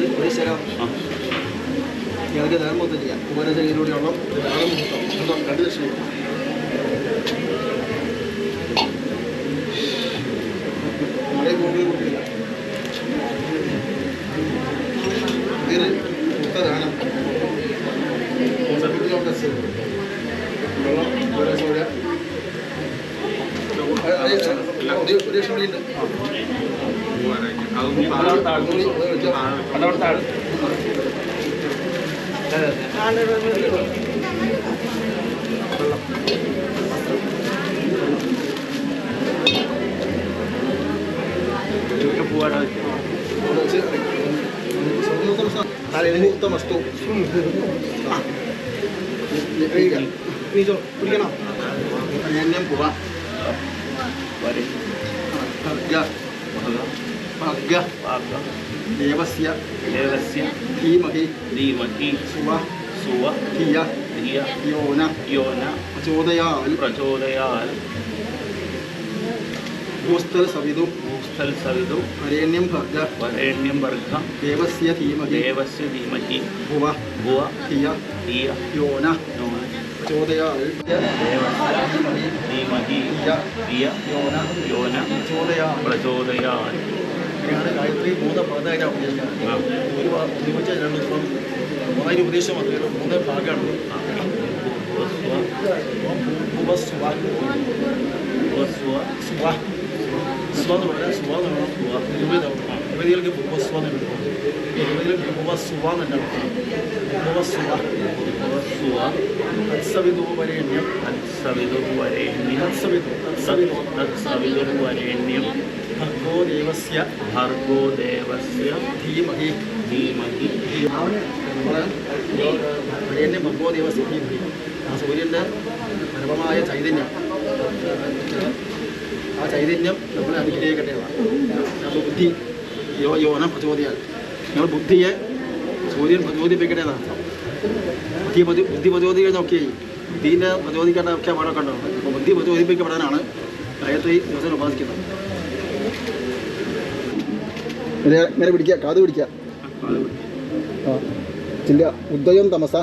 ഉദ്ദേശം ഞങ്ങൾക്ക് നേർമൊത്തം ചെയ്യാം കുമാരശൈലിയിലൂടെയുള്ള മുഹൂർത്തം 2 ലക്ഷം മഴ കൂടുതൽ കുട്ടിയില്ല ഇതിന് മുക്തദാനം ഒരു ലക്ഷം മണിയുണ്ട് മുഹൂർത്തമസ്തു പിടിക്കണം ധാന്യം പുറ ദേവസ്യ ധീമഹി സുവ ധിയ യോന പ്രചോദയാൽ ഭൂസ്ഥൽ സവിതു ഭൂസ്ഥൽ സവിതു വരേണ്യം ഭർഗ വരേണ്യം വർഗ ദേവസ്യ ധീമഹി ദേവസ്യ ധീമഹി ഭുവ ഭുവ ധിയ ധിയ യോന യോന പ്രചോദയാത് ദേവസ്യ ധീമഹി ധിയ യോന യോന പ്രചോദയാത് പ്രചോദയാത്. ഇങ്ങനെയാണ് ഗായത്രി 3 പദമായിട്ടാണ് ഉപദേശിക്കുന്നത്. ആ. ഒരു ഒരുമിച്ച് 2 ദിവസം 3 ഉപദേശം മാത്രമേ 3 ഭാഗമാണ്. ഭുവസ്വ ഭുവസ്വ സ്വ സ്വ എന്ന് പറഞ്ഞാൽ സ്വ എന്ന് പറഞ്ഞാൽ യുവതികൾക്ക് ഭുവസ്വ എന്ന് വിളിക്കും. യുവതികൾക്ക് ഭുവസ്വ എന്നുണ്ടാവും. ഭുവസ്വ ഭുവസ്വ തത്സവിതുവരേണ്യം തത്സവിതുർവരേണ്യം തത്സവിതുർവരേണ്യം ഭർഗോ ദേവസ്യ ഭർഗോ ദേവസ്യ ധീമഹി ധീമഹി. വരേണ്യം ഭർഗോ ദേവസ്യ ധീമഹി. ആ സൂര്യൻ്റെ പരമമായ ചൈതന്യം, ആ ചൈതന്യം നമ്മളെ അനുഗ്രഹിക്കട്ടെ. നമ്മൾ ബുദ്ധി യോനം പ്രചോദിയാൽ നമ്മൾ ബുദ്ധിയെ സൂര്യൻ പ്രചോദിപ്പിക്കട്ടേതാണ്. ബുദ്ധി പ്രചോദിക്കാൻ നോക്കിയായി ബുദ്ധിൻ്റെ പ്രചോദിക്കേണ്ട ഒക്കെ പാടൊക്കെ ഉണ്ടാവും. അപ്പോൾ ബുദ്ധി പ്രചോദിപ്പിക്കപ്പെടാനാണ് ഗായത്രി ദിവസം ഉപാസിക്കുന്നത്. ഇങ്ങനെ പിടിക്കുക, കാത് പിടിക്കുക. ആ ചില്ല ഉദയം തമസ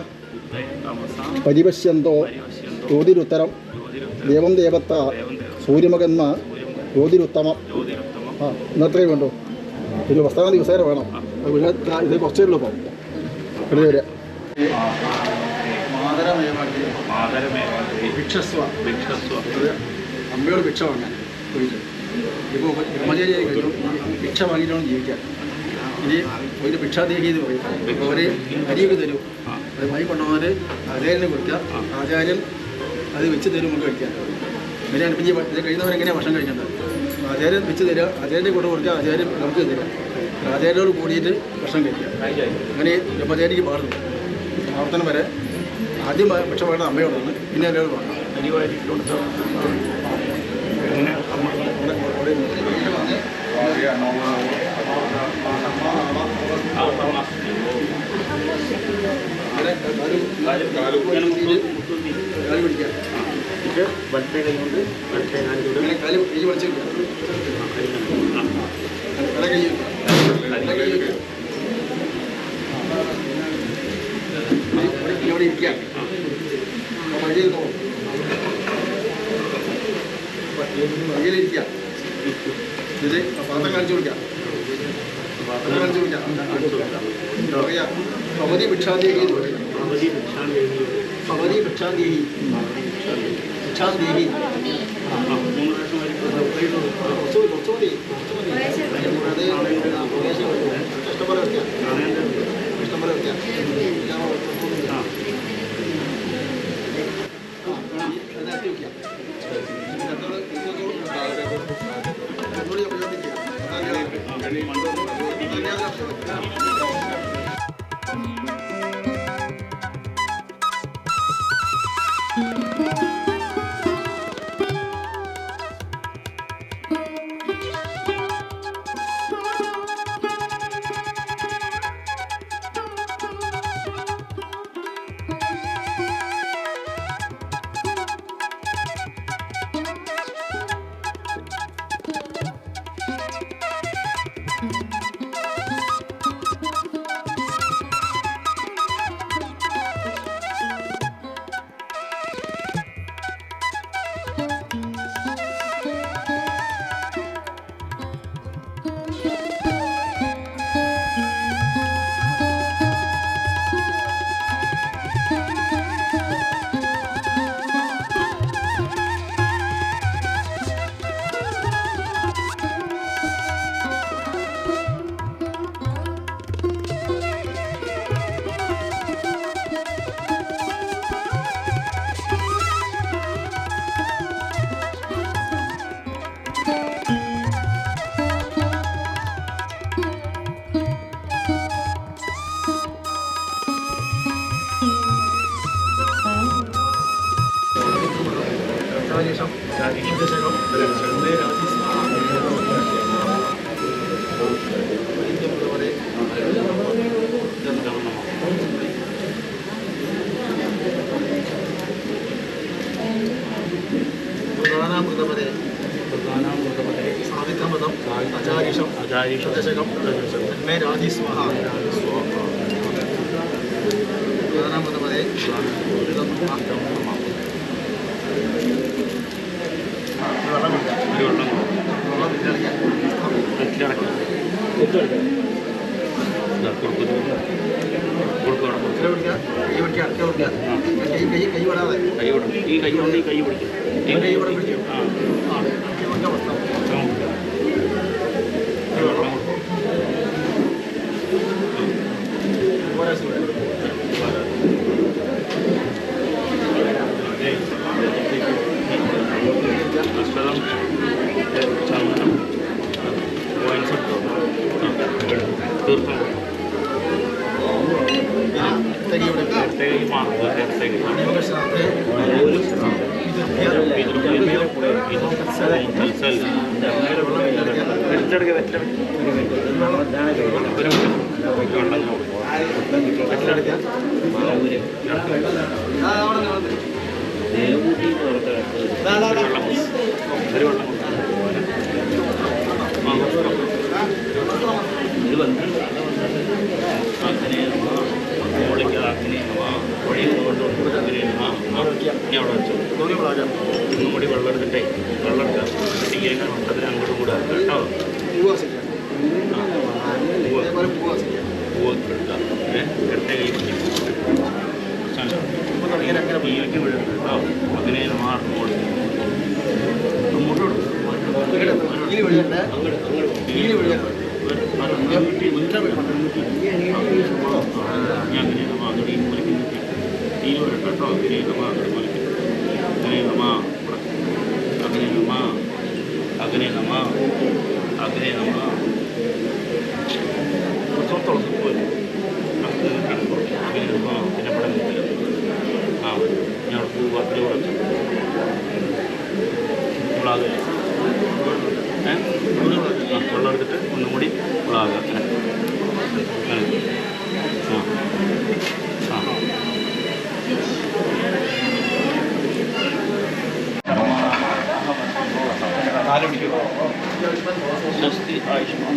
പരിപശ്യന്തോ ജ്യോതിരുത്തരം ദേവം ദേവത്ത സൂര്യമകന്മ ജ്യോതിരുത്തമം. ആ ഇന്നത്രയും വേണ്ടോ? ഒരു വസ്താന ദിവസേന വേണം. ഇത് കുറച്ചേ ഉള്ളൂ. ഇപ്പോൾ ഇവിടെ വരിക. ഭിക്ഷസ്വ ഭിക്ഷസ്വ അമ്മയോട് ഭിക്ഷ വാങ്ങാൻ പോയിട്ട് ഇപ്പോൾ ബ്രഹ്മചാരി കഴിഞ്ഞു ഭിക്ഷ വാങ്ങിയിട്ടാണ് ജീവിക്കാൻ. ഇനി ഒരു ഭിക്ഷാദേഹി എന്ന് പറയും. ഇപ്പോൾ അവർ അരിയൊക്കെ തരും. അത് വാങ്ങി കൊണ്ടുവന്നാൽ ആചാര്യനെ കൊടുക്കുക. ആചാര്യൻ അത് വെച്ച് തരും നമുക്ക് കഴിക്കാൻ. ഇങ്ങനെ അടുപ്പിച്ച് ഇത് കഴിയുന്നവരെങ്ങനെയാണ് ഭക്ഷണം കഴിക്കേണ്ടത്? ആചാര്യൻ വെച്ച് തരിക, ആചാര്യനെ കൊണ്ട് കൊടുക്കുക, ആചാര്യൻ നമുക്ക് തരിക. ആചാര്യനോട് കൂടിയിട്ട് ഭക്ഷണം കഴിക്കുക. അങ്ങനെ ബ്രഹ്മചാരിക്ക് പാടുന്നു ആവർത്തനം വരെ. ആദ്യം ഭക്ഷണം വേണ്ടത് അമ്മയോടാണ്, പിന്നെ എന്നോട് വേണം. അരി വാരിട്ട് കൊടുത്തോ? എങ്ങനെ അമ്മ കാല് പിടിക്കുക. ഇത് വലത്തെ കൈ കൊണ്ട് വലത്തെ കാലിലൂടെ അങ്ങനെ കാല് കൈ വലിച്ചു വെക്കുക. തല കൈ വെക്കുക. തല കൈ വെക്കുക. ഇവിടെ ഇരിക്കുക. വഴിയിലിരിക്കുക. ഇത് പാത്രം കാണിച്ചു കൊടുക്കുക. പാത്രം കാണിച്ചു കൊടുക്കുക. പറയാ ഭവതി ഭിക്ഷാദേഹി എന്ന് പറയും. ഭവതി ഭിക്ഷാദേഹി. ഭവതി ഭിക്ഷാദേഹി. ഭിക്ഷാദേഹി. മൂന്ന് പ്രാവശ്യം വരും. കുറച്ചുകൂടി ഇഷ്ടംപോലെ വെക്കാം. ഇഷ്ടംപോലെ വെക്കാം. അതിനകത്ത് വെക്കാം. പ്രധാനാമൃതപദേ ഒന്നുകൂടി വെള്ളം എടുത്തിട്ടേ വെള്ളം എടുക്കാം അതിന് അങ്ങോട്ടും കൂടെ കേട്ടോ പൂവൊക്കെ എടുക്കാം ഇരട്ട കൈ തീയൊക്കെ വിഴും കേട്ടോ അങ്ങനെ മാറും അങ്ങോട്ട് വെള്ളം എടുത്തിട്ട് ഒന്നും കൂടി ഉളാകാം സ്വസ്തി ആയുഷ്മാൻ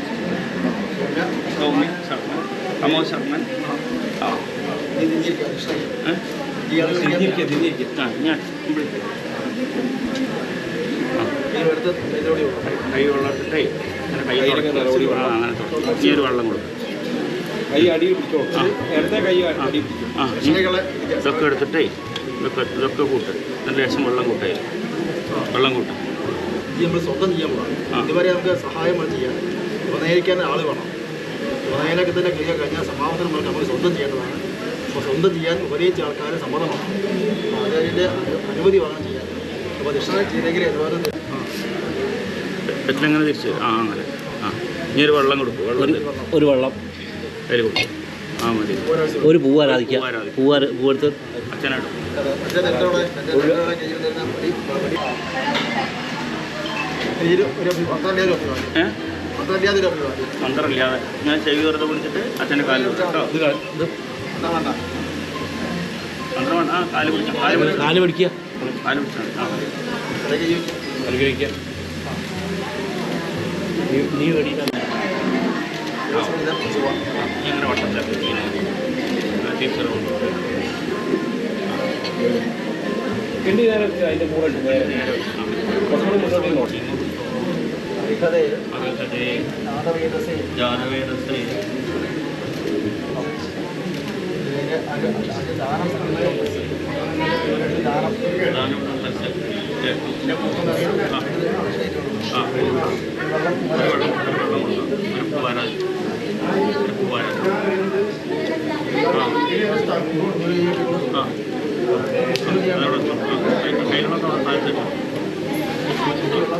സൗമ്യ ശർമ്മൻ അമോ ശർമ്മൻ ഞാൻ കൈ വെള്ളത്തിട്ടേ കൈ അങ്ങനെ ഈ ഒരു വെള്ളം കൊടുക്കും ഇതൊക്കെ എടുത്തിട്ടേ ഇതൊക്കെ കൂട്ട് നല്ല ശേഷം വെള്ളം കൂട്ടേ വെള്ളം കൂട്ടും നമ്മൾ സ്വന്തം ചെയ്യാൻ പോകാം ഇതുവരെ നമുക്ക് സഹായം ചെയ്യാൻ ഉപനയിക്കാൻ ആൾ വേണം ഉപനയനൊക്കെ തന്നെ ക്ലിയർ കഴിഞ്ഞാൽ സമാധാനം നമുക്ക് സ്വന്തം ചെയ്യേണ്ടതാണ് അപ്പോൾ സ്വന്തം ചെയ്യാൻ ഉപനയിച്ച ആൾക്കാർ സമ്മതമാണ് അപ്പോൾ അതിൻ്റെ അനുമതി വേണം ചെയ്യാൻ അപ്പോൾ ദക്ഷിണ ചെയ്തെങ്കിൽ അതുപോലെ എങ്ങനെ തിരിച്ച് അങ്ങനെ ഇനി ഒരു വെള്ളം കൊടുക്കും ഒരു വെള്ളം അതിൽ കൊടുക്കും മതി ഒരു പൂവ് ആരാധിക്കുക പൂവെടുത്ത് അച്ഛനായിട്ട് മന്ത്രമില്ലാതെ ഞാൻ ചെവി വെറുതെ വിളിച്ചിട്ട് അച്ഛൻ്റെ കാല് കേട്ടോ മന്ത്രം കാല് പിടിക്കാം കാല് പിടിക്കുക കാല് പിടിച്ചാൽ അനുഗ്രഹിക്കുക നീ വേടിക്കാൻ അങ്ങനെ വട്ടത്തിലൊക്കെ ചെയ്യുന്നത് ടീച്ചറുണ്ട് അതിൻ്റെ കൂടെ ജാനവേദസേ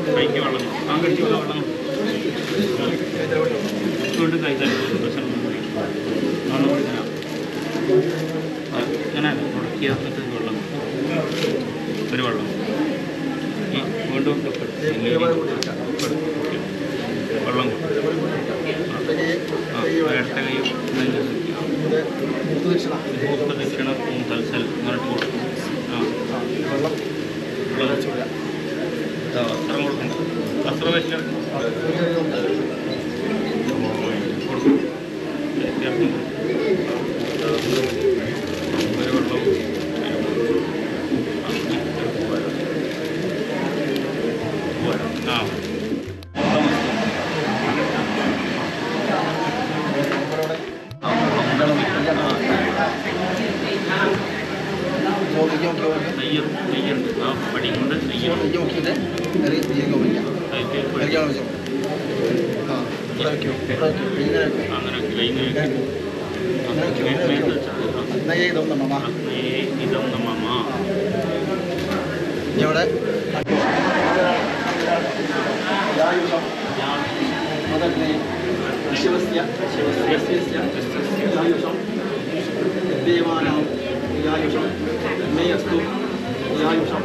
കൈക്ക് വെള്ളം കടിച്ച് വെള്ളം വീണ്ടും കൈ തരും പ്രശ്നം അങ്ങനെ മുടക്കി വന്നിട്ട് വെള്ളം ഒരു വെള്ളം വീണ്ടും വെള്ളം ഇരട്ട കൈ ദക്ഷിണ തൽസൽ എന്നിട്ട് കൊടുക്കും വസ്ത്രം കൊടുക്കണം വസ്ത്രം വെച്ചിട്ട് നെയ്യുണ്ട് ആ പടി കൊണ്ട് നെയ്യുണ്ട് അങ്ങനെ ഇതൊന്നും നമ്മ ഇവിടെ ശിവസ്യ ദേവാനാം യായുഷം മേയസ്തു യായുഷം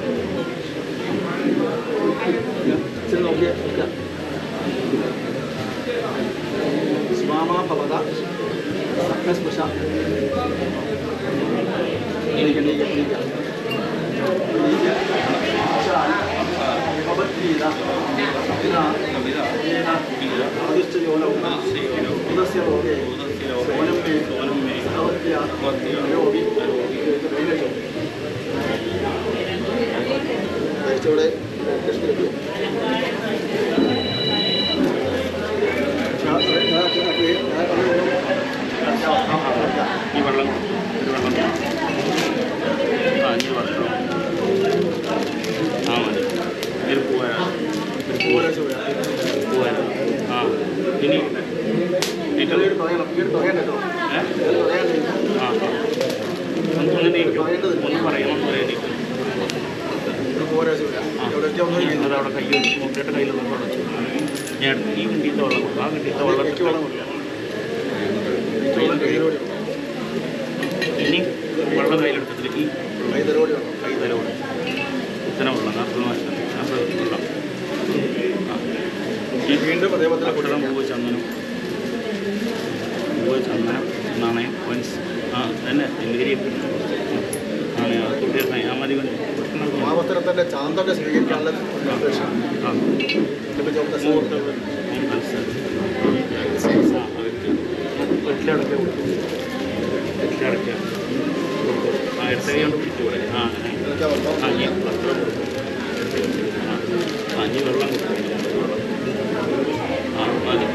നോക്കിയ സ്വാമാ ഭവത സഹസ്പൃശ ഇവിടെ ഈ വെള്ളം ആ ഇനി വെള്ളം ആ മതി ഒരു പൂവാന ആ ഇനി ഒന്ന് പറയണമെന്ന് പറയാൻ അതവിടെ കയ്യിൽ മുട്ടയുടെ കയ്യിൽ വെള്ളം ഞാൻ ഈ കിട്ടിയത്തെ വെള്ളം കൊടുക്കും ആ കിട്ടിയത്തെ വെള്ളം ഇനി വെള്ളം കയ്യിലെടുത്തിട്ട് ഈ കൈ തലോട് ഇത്തരം വെള്ളം വെള്ളം വീണ്ടും അതേപോലെ കുട്ടണം പൂവ് ചന്ദനം നാണയം കോയിൻസ് ആ തന്നെ എല്ലുകരിയൊക്കെ നാണയം കുട്ടികൾക്ക് ആ മതി മാവത്തരത്തിൻ്റെ ചാന്തൊക്കെ സ്വീകരിക്കാനുള്ള സുഹൃത്തുക്കൾ വീട്ടിലടക്കുക ആ എടുത്ത കൈ കൊണ്ട് പിടിച്ചു പോലെ ആ അങ്ങനെ അഞ്ഞി വെള്ളം ആ മതി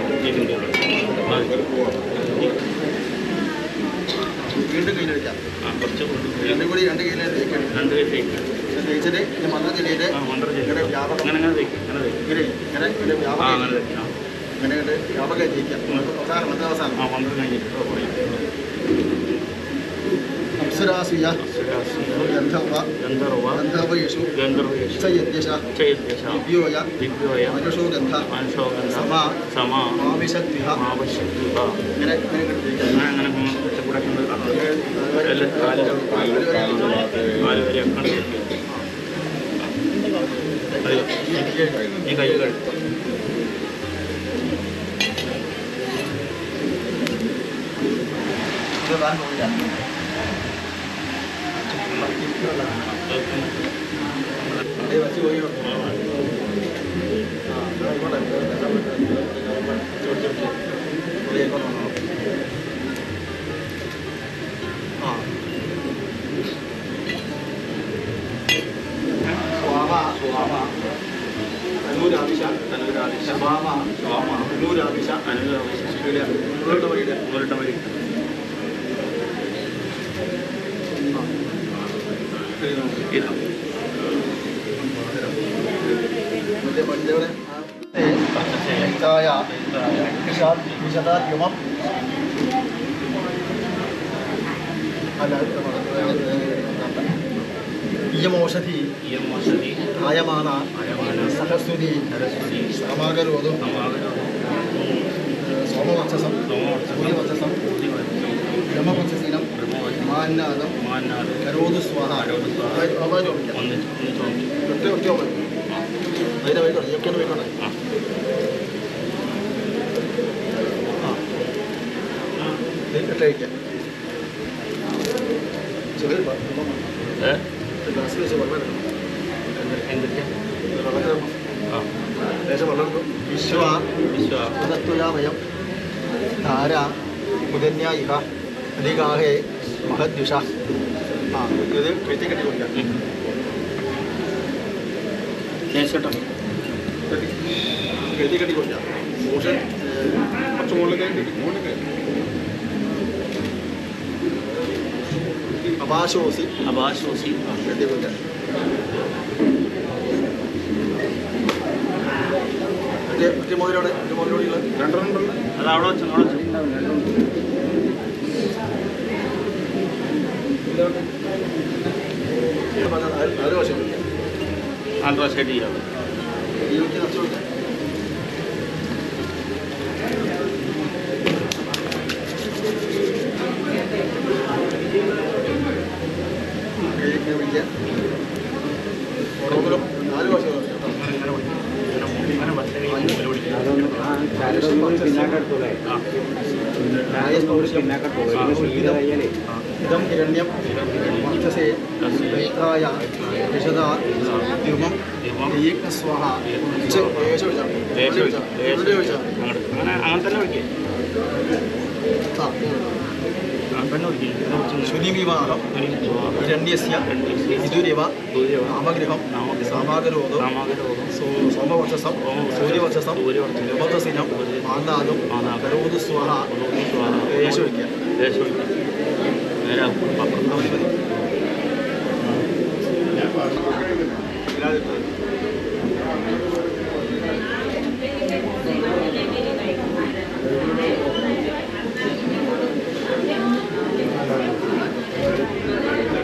വീണ്ടും കയ്യിലെടുക്കാം ആ കുറച്ച് രണ്ടും കൂടി രണ്ട് കയ്യിൽ രണ്ട് കൈ തേക്കുക തേച്ചിട്ട് മണ്ഡല ജില്ലയിലെ വ്യാപകം അങ്ങനെ തേക്കും ഇങ്ങനെ വ്യാപകം അങ്ങനെ തേക്കാം അങ്ങനെ വ്യാപകം ജയിക്കാം അവസാനം മറ്റേ അവസാനം ആ 12 കഴിഞ്ഞിട്ട് അപ്സരാസിയ ഗന്ധർവേഷു ദിവ്യോയ മനുഷോ ഗന്ധ സമാവിശദ്വിഹ ഇങ്ങനെ ഈ കൈകൾ വെച്ച് പോയി വിശദാദ്യമം ഇയമോഷധി ആയമാന സഹസ്തുതി സമാകരോതു സോമവക്ഷസം സൂര്യവക്ഷസം ബ്രഹ്മവക്ഷസീനം മാന്നാദം കരോതു സ്വാഹ അതിനെ വൈക്കോട്ടെ ഇയൊക്കെയാണ് വൈക്കോട്ടെ ഇട്ടയക്കാം ചെറിയ ഗ്ലാസ് വെച്ച് വെള്ളം ദേശം വെള്ളം വിശ്വതത്വയാമയം ധാര മുതന്യ ഇഹ അധികാഹേ മഹദ്വിഷ ആ ഇത് കെട്ടി കെട്ടി കൊടുക്കാം കെട്ടി കെട്ടി കൊടുക്കാം മോഷൻ കുറച്ച് മുകളിൽ കയറ്റി അപാശോസി അപാശോസി കെട്ടിപ്പിടിക്കാൻ. മറ്റേ മോതിരോടെ രണ്ടെണ്ണം അത് അവിടെ വെച്ചു അവിടെ വെച്ചു അത് വശം ആൾട്രാസൈഡ് ചെയ്യാതെ ജീവിക്ക് നഷ്ടമില്ല. പിടിക്കാൻ ഓരോന്നിലും 4 വശം പിന്നാക്കെടുത്തോളേ ഇതം ഹിരണ്യം വർച്ചസേ ദൈത്രായ വിശദാ ദ്യുമം സ്വാഹ അങ്ങനെ തന്നെ വിളിക്കും ശുനിവിവാഹം ഹിരണ്യസ്യ വിദുരിവ നാമഗൃഹം സാമാകരോധം സോമവർച്ചസം സൂര്യവർച്ചസം യമതസിനം മാന്താദം കരോധു സ്വാഹ ദേശ വയ്ക്കുക. മതി മതി.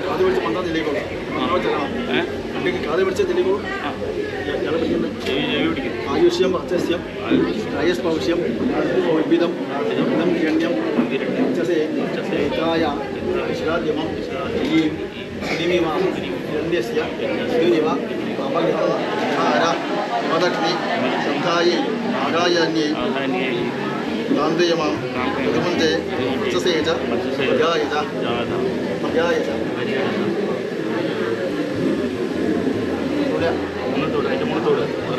കാത് പിടിച്ച് പന്താൻ ചെല്ലിക്കോളൂ. അല്ലെങ്കിൽ കാത് പിടിച്ച ചെല്ലിക്കോളൂ. ആയുഷ്യം അത്യസ്യം ആയുഷ്പൗഷ്യം വിധം ഇതം ഹിരണ്യം ഹിരണ്യം ശിലാദ്യമം ഈം ശ്രീമിമാം ഹിരണ്യസ്യ വിദുരിവ അപഗ്രഹാര മദഗ്നി ശ്രദ്ധായൈ ആകായന്യൈ ഗാന്ധേയമാം ഋതുമന്തേ വത്സസേച മര്യായച മര്യായച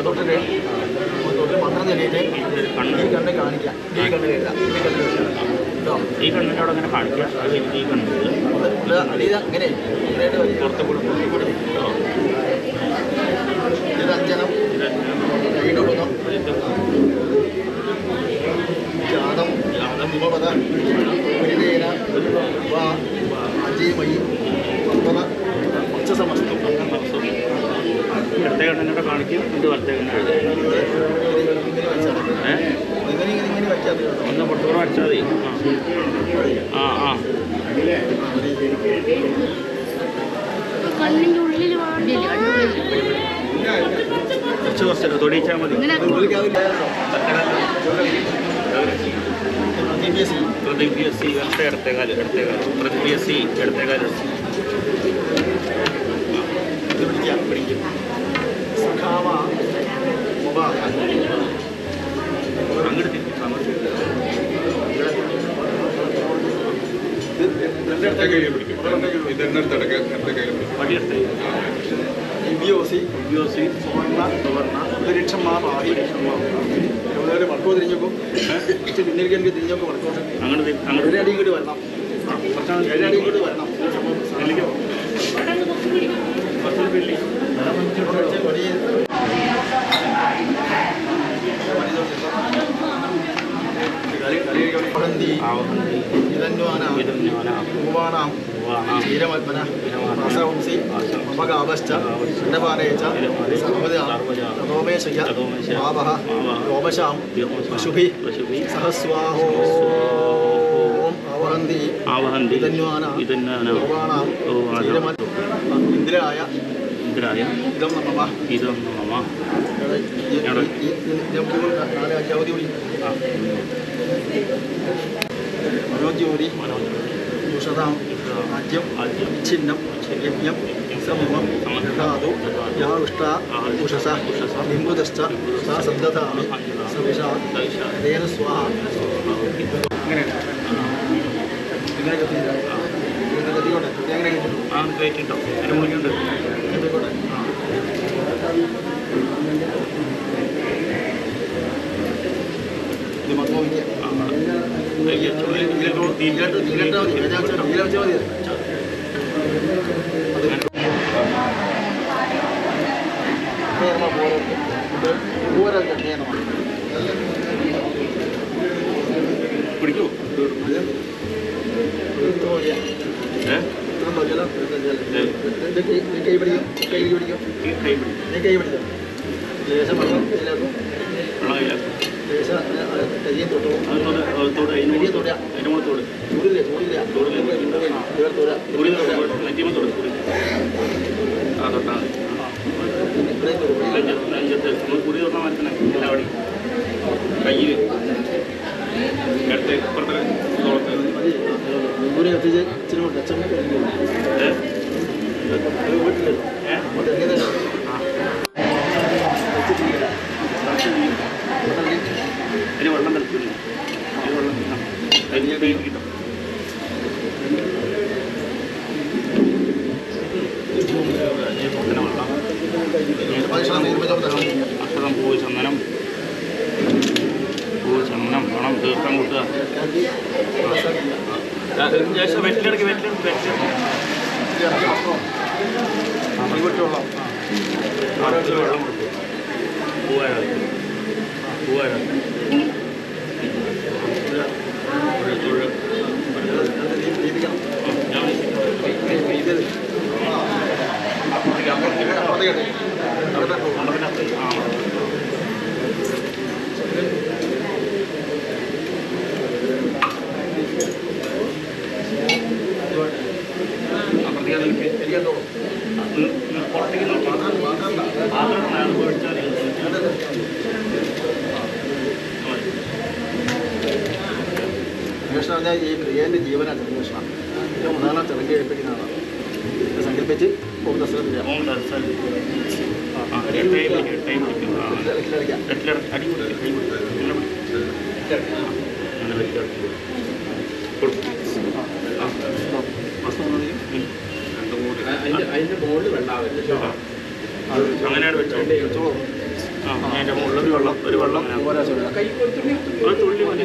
തൊട്ടിട്ട് മന്ത്രം ചൊല്ലിയിട്ട് ഈ കണ്ണ് കാണിക്കാം. ഈ കണ്ണ് എഴുതാം. ഈ കണ്ണ് എഴുതാം കേട്ടോ. ഈ കണ്ണിൻ്റെ അവിടെ അങ്ങനെ കാണിക്കുക. അത് ഈ കണ്ണ് അടിയത് അങ്ങനെ പുറത്ത് കൂടെ ഇത് അഞ്ജനം കൈടുപദം ജാതം ഹിമപദ പരിതേന വാ അജയമയി പത്മന വക്ഷസമസ്തു. ഇടത്തെ കണ്ണിനോടെ കാണിക്കും. ഇത് വലത്തെ കണ്ണ് ഇങ്ങനെ വയ്ക്കാതെ ഒന്ന് പുറത്തുകൂടെ വരച്ചാൽ മതി. ആ ആ കണ്ണിന്റെ ഉള്ളിൽ കുറച്ച് കുറച്ചല്ലോ തൊടിയിച്ചാൽ മതി. പ്രതിഭ്യസി ഇടത്തേകാല് പ്രതിഭ്യസി ഇടത്തേകാല് പിടിക്കും. സഖാവ അങ്ങോട്ട് തിരിച്ചു പടിയെടുത്തേ ദിവ്യോസി സുവർണ അന്തരീക്ഷമാ ഭാവി എവിടെ വടക്കോ തിരിഞ്ഞോക്കും പിന്നിരിക്കാൻ തിരിഞ്ഞോക്കും വടക്കോട്ട് അങ്ങോട്ട് ഒരു അടി കൂടി വരണം. ഒരു അടി കൂടി വരണം. സഹസ്വാഹോ ആവഹന്തി ഇന്ദ്രായ ഇതം നമ മനോജ്യോതി ഉഷതാം ആദ്യം ഛിന്നം യജ്ഞം സമമം ധാതു യാ ഉഷ്ട ഉഷസ നിമ്പുതശ്ച സാ സദ്ദധാമി സവിഷാ തേന സ്വാഹ. ഇങ്ങനെ ഇങ്ങനെ കത്തിക്കോട്ടെ. എങ്ങനെ ആ കയറ്റിട്ടോ അതിന് മുകളിലുണ്ട്. കത്തിക്കോട്ടെ. ഇത് മൊത്തം പിടിക്കൂ. ജലം കൈ പിടിക്കും കൈ പിടിക്കും ഈ കൈ പിടി. നീ കൈ പിടിക്കും ലേശം വെള്ളം ഇതിലാക്കും വെള്ളം കയ്യിലാക്കും. ലേശം കരിയും തൊട്ടു അത് തൊട് അതിന് മുകളിൽ തൊട്. അതിന് മുകളിൽ തൊട്. ചൂടില്ലേ ചൂടില്ല ഇവർ തൊട തുണി നെറ്റിമ തൊട്. തുണി ആ തൊട്ടാൽ മതി. ഇവിടെ തൊടും നെഞ്ചത്ത് നമ്മൾ കുടി തൊട്ടാൽ മതി തന്നെ എല്ലാവടി കയ്യിൽ ഇടത്തെ ഇപ്പുറത്തെ തോളത്ത്. ദൂരെ എത്തിച്ച് ഇച്ചിരി കൊണ്ട് അച്ഛൻ വീട്ടിലല്ലോ അങ്ങോട്ട് എങ്ങനെ അതിന് വെള്ളം തളിക്കുന്നു. അതിന് വെള്ളം അതിന് കൈ കിട്ടും. അക്ഷരം പൂവ് ചന്ദനം വേണം തീർത്ഥം കൂട്ടുക. ശേഷം വെറ്റിലെടുക്ക് വെള്ളം കൊടുക്കും. പൂവായ പുറത്തേക്ക് നോക്കി പാത്രം ഒഴിച്ചാൽ കൃഷ്ണ പറഞ്ഞാൽ ഈ ക്രിയേൻ്റെ ജീവനാണ് കൃഷ്ണ ഏറ്റവും പ്രധാന ചടങ്ങ് കഴിപ്പിക്കുന്നതാണ് സങ്കല്പിച്ച് ഓം ദർശനം ഓം ദർശനം അതിൻ്റെ മുകളിൽ വെള്ളാവില്ല. അങ്ങനെയാണ് വെച്ചോ. ആ അതിൻ്റെ മുകളിൽ ഒരു വെള്ളം ഒരു തുള്ളി മതി.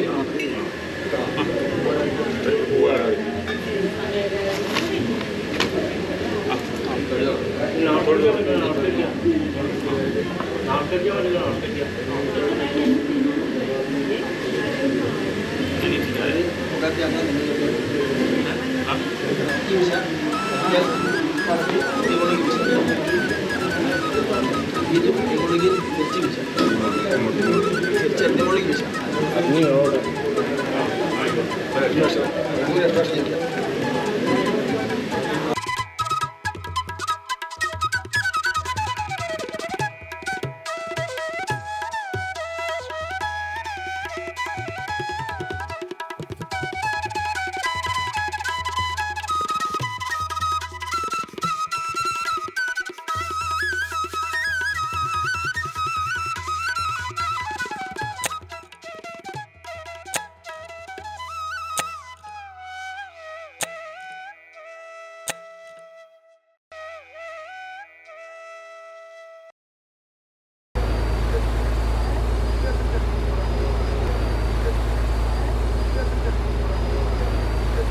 അഗ്നിയോട് രജിസ്ട്രേഷൻ